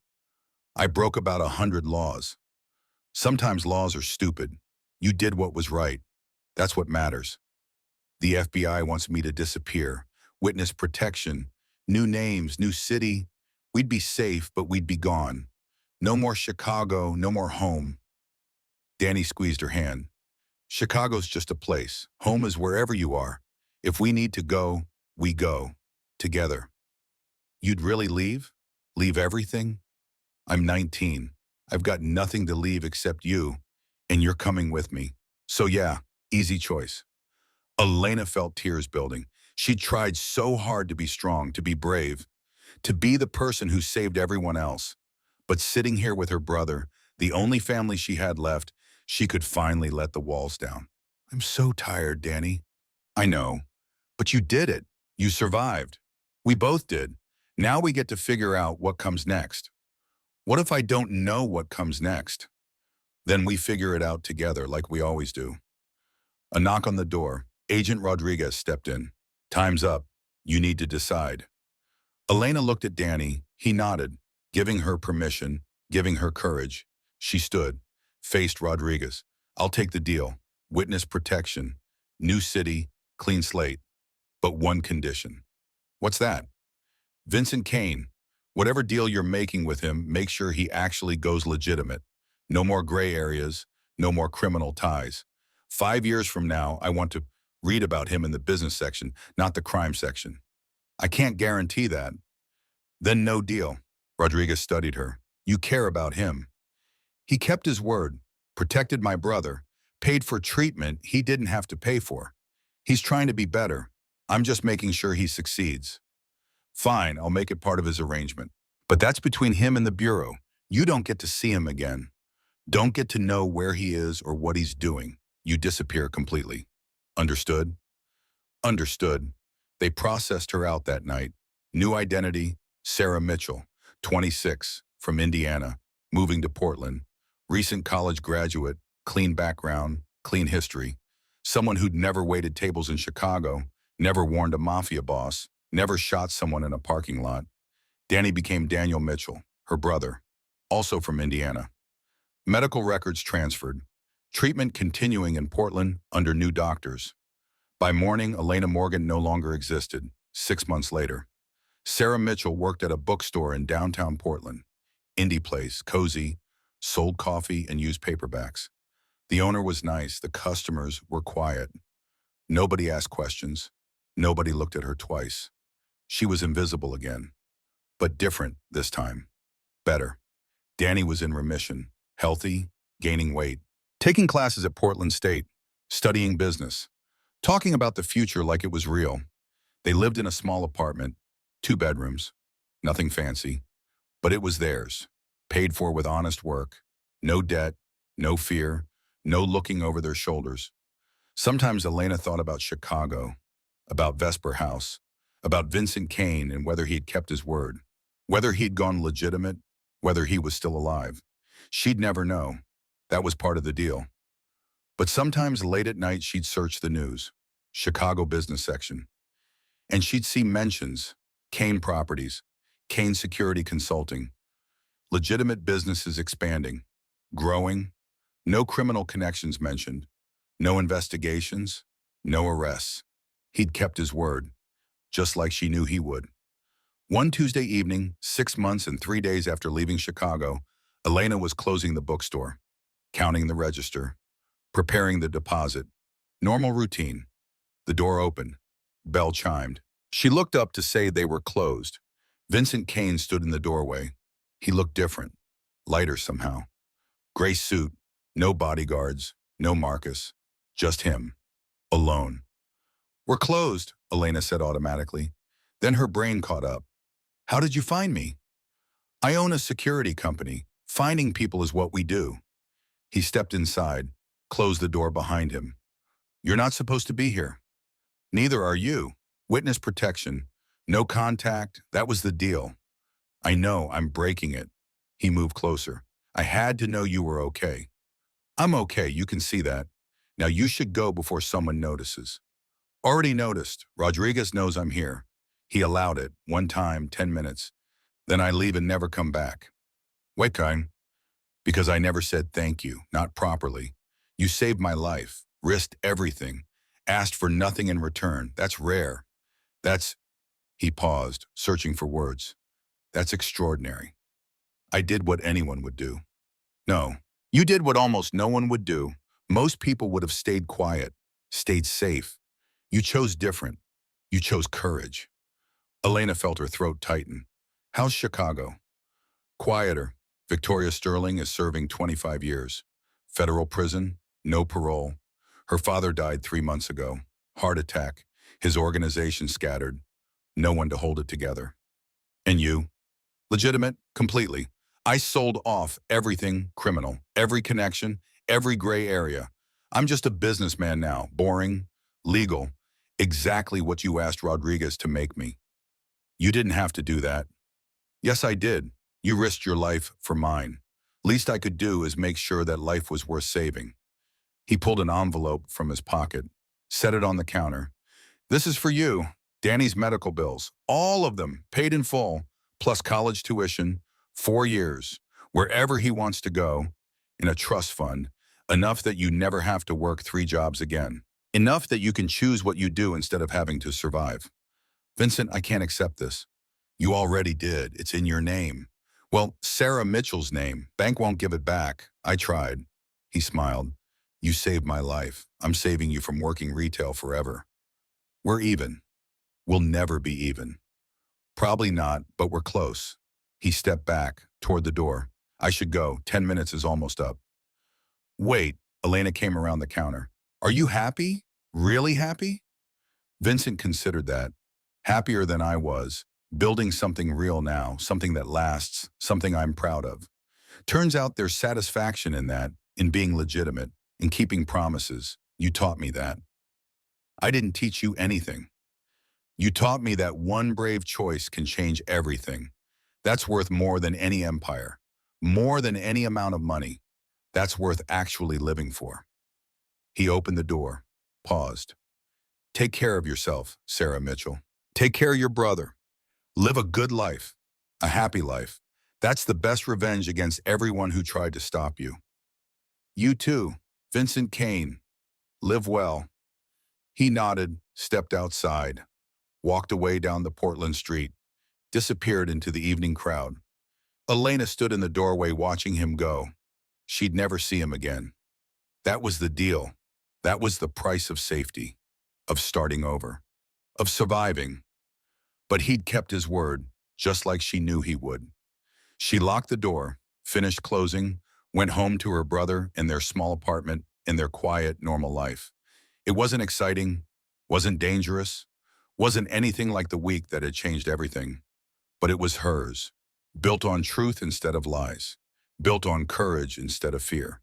I broke about 100 laws. Sometimes laws are stupid. You did what was right. That's what matters. The FBI wants me to disappear. Witness protection. New names, new city. We'd be safe, but we'd be gone. No more Chicago, no more home. Danny squeezed her hand. Chicago's just a place. Home is wherever you are. If we need to go, we go. Together. You'd really leave? Leave everything? I'm 19. I've got nothing to leave except you, and you're coming with me. So yeah, easy choice. Elena felt tears building. She tried so hard to be strong, to be brave, to be the person who saved everyone else. But sitting here with her brother, the only family she had left, she could finally let the walls down. I'm so tired, Danny. I know, but you did it. You survived. We both did. Now we get to figure out what comes next. What if I don't know what comes next? Then we figure it out together like we always do. A knock on the door. Agent Rodriguez stepped in. Time's up. You need to decide. Elena looked at Danny. He nodded, giving her permission, giving her courage. She stood, faced Rodriguez. I'll take the deal. Witness protection. New city, clean slate. But one condition. What's that? Vincent Kane. Whatever deal you're making with him, make sure he actually goes legitimate. No more gray areas, no more criminal ties. 5 years from now, I want to read about him in the business section, not the crime section. I can't guarantee that. Then no deal. Rodriguez studied her. You care about him. He kept his word, protected my brother, paid for treatment he didn't have to pay for. He's trying to be better. I'm just making sure he succeeds. Fine, I'll make it part of his arrangement. But that's between him and the Bureau. You don't get to see him again. Don't get to know where he is or what he's doing. You disappear completely. Understood? Understood. They processed her out that night. New identity, Sarah Mitchell, 26, from Indiana, moving to Portland. Recent college graduate, clean background, clean history. Someone who'd never waited tables in Chicago, never warned a mafia boss, never shot someone in a parking lot. Danny became Daniel Mitchell, her brother, also from Indiana. Medical records transferred. Treatment continuing in Portland under new doctors. By morning, Elena Morgan no longer existed, 6 months later. Sarah Mitchell worked at a bookstore in downtown Portland. Indie place, cozy, sold coffee and used paperbacks. The owner was nice, the customers were quiet. Nobody asked questions. Nobody looked at her twice. She was invisible again. But different this time. Better. Danny was in remission, healthy, gaining weight. Taking classes at Portland State, studying business, talking about the future like it was real. They lived in a small apartment, 2 bedrooms, nothing fancy, but it was theirs, paid for with honest work, no debt, no fear, no looking over their shoulders. Sometimes Elena thought about Chicago, about Vesper House, about Vincent Kane and whether he'd kept his word, whether he'd gone legitimate, whether he was still alive. She'd never know. That was part of the deal. But sometimes late at night she'd search the news, Chicago business section, and she'd see mentions, Kane Properties, Kane Security Consulting, legitimate businesses expanding, growing, no criminal connections mentioned, no investigations, no arrests. He'd kept his word, just like she knew he would. One Tuesday evening, 6 months and 3 days after leaving Chicago, Elena was closing the bookstore, counting the register, preparing the deposit. Normal routine. The door opened. Bell chimed. She looked up to say they were closed. Vincent Kane stood in the doorway. He looked different, lighter somehow. Gray suit, no bodyguards, no Marcus, just him, alone. "We're closed," Elena said automatically. Then her brain caught up. "How did you find me?" "I own a security company. Finding people is what we do." He stepped inside, closed the door behind him. "You're not supposed to be here." "Neither are you. Witness protection. No contact. That was the deal." "I know, I'm breaking it." He moved closer. "I had to know you were okay." "I'm okay, you can see that. Now you should go before someone notices." "Already noticed. Rodriguez knows I'm here." He allowed it, one time, 10 minutes. "Then I leave and never come back." "Wait, kind." "Because I never said thank you, not properly. You saved my life, risked everything, asked for nothing in return. That's rare. That's—" He paused, searching for words. "That's extraordinary. I did what anyone would do." "No, you did what almost no one would do. Most people would have stayed quiet, stayed safe. You chose different. You chose courage." Elena felt her throat tighten. "How's Chicago?" "Quieter. Victoria Sterling is serving 25 years. Federal prison, no parole. Her father died 3 months ago. Heart attack. His organization scattered. No one to hold it together." "And you?" "Legitimate, completely. I sold off everything criminal, every connection, every gray area. I'm just a businessman now, boring, legal, exactly what you asked Rodriguez to make me." "You didn't have to do that." "Yes, I did. You risked your life for mine. Least I could do is make sure that life was worth saving." He pulled an envelope from his pocket, set it on the counter. "This is for you. Danny's medical bills, all of them, paid in full, plus college tuition, 4 years, wherever he wants to go, in a trust fund, enough that you never have to work 3 jobs again. Enough that you can choose what you do instead of having to survive." "Vincent, I can't accept this." "You already did. It's in your name." "Well, Sarah Mitchell's name. Bank won't give it back. I tried." He smiled. "You saved my life. I'm saving you from working retail forever. We're even. We'll never be even." "Probably not, but we're close." He stepped back, toward the door. "I should go. 10 minutes is almost up." "Wait." Elena came around the counter. "Are you happy? Really happy?" Vincent considered that. "Happier than I was. Building something real now, something that lasts, something I'm proud of. Turns out there's satisfaction in that, in being legitimate, in keeping promises. You taught me that." "I didn't teach you anything." "You taught me that one brave choice can change everything. That's worth more than any empire, more than any amount of money. That's worth actually living for." He opened the door, paused. "Take care of yourself, Sarah Mitchell. Take care of your brother. Live a good life, a happy life. That's the best revenge against everyone who tried to stop you." "You too, Vincent Kane. Live well." He nodded, stepped outside, walked away down the Portland street, disappeared into the evening crowd. Elena stood in the doorway watching him go. She'd never see him again. That was the deal. That was the price of safety, of starting over, of surviving. But he'd kept his word, just like she knew he would. She locked the door, finished closing, went home to her brother in their small apartment, in their quiet, normal life. It wasn't exciting, wasn't dangerous, Wasn't anything like the week that had changed everything, but it was hers. Built on truth instead of lies. Built on courage instead of fear.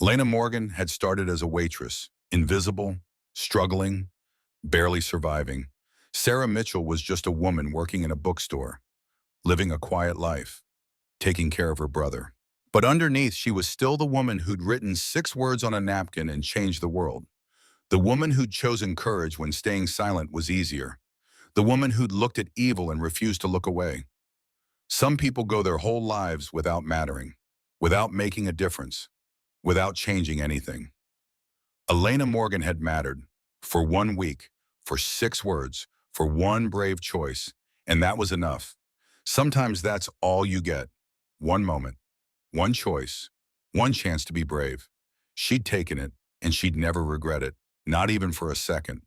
Lena Morgan had started as a waitress, invisible, struggling, barely surviving. Sarah Mitchell was just a woman working in a bookstore, living a quiet life, taking care of her brother. But underneath, she was still the woman who'd written 6 words on a napkin and changed the world. The woman who'd chosen courage when staying silent was easier. The woman who'd looked at evil and refused to look away. Some people go their whole lives without mattering, without making a difference, without changing anything. Elena Morgan had mattered for 1 week, for 6 words, for one brave choice, and that was enough. Sometimes that's all you get. One moment, one choice, one chance to be brave. She'd taken it, and she'd never regret it, not even for a second.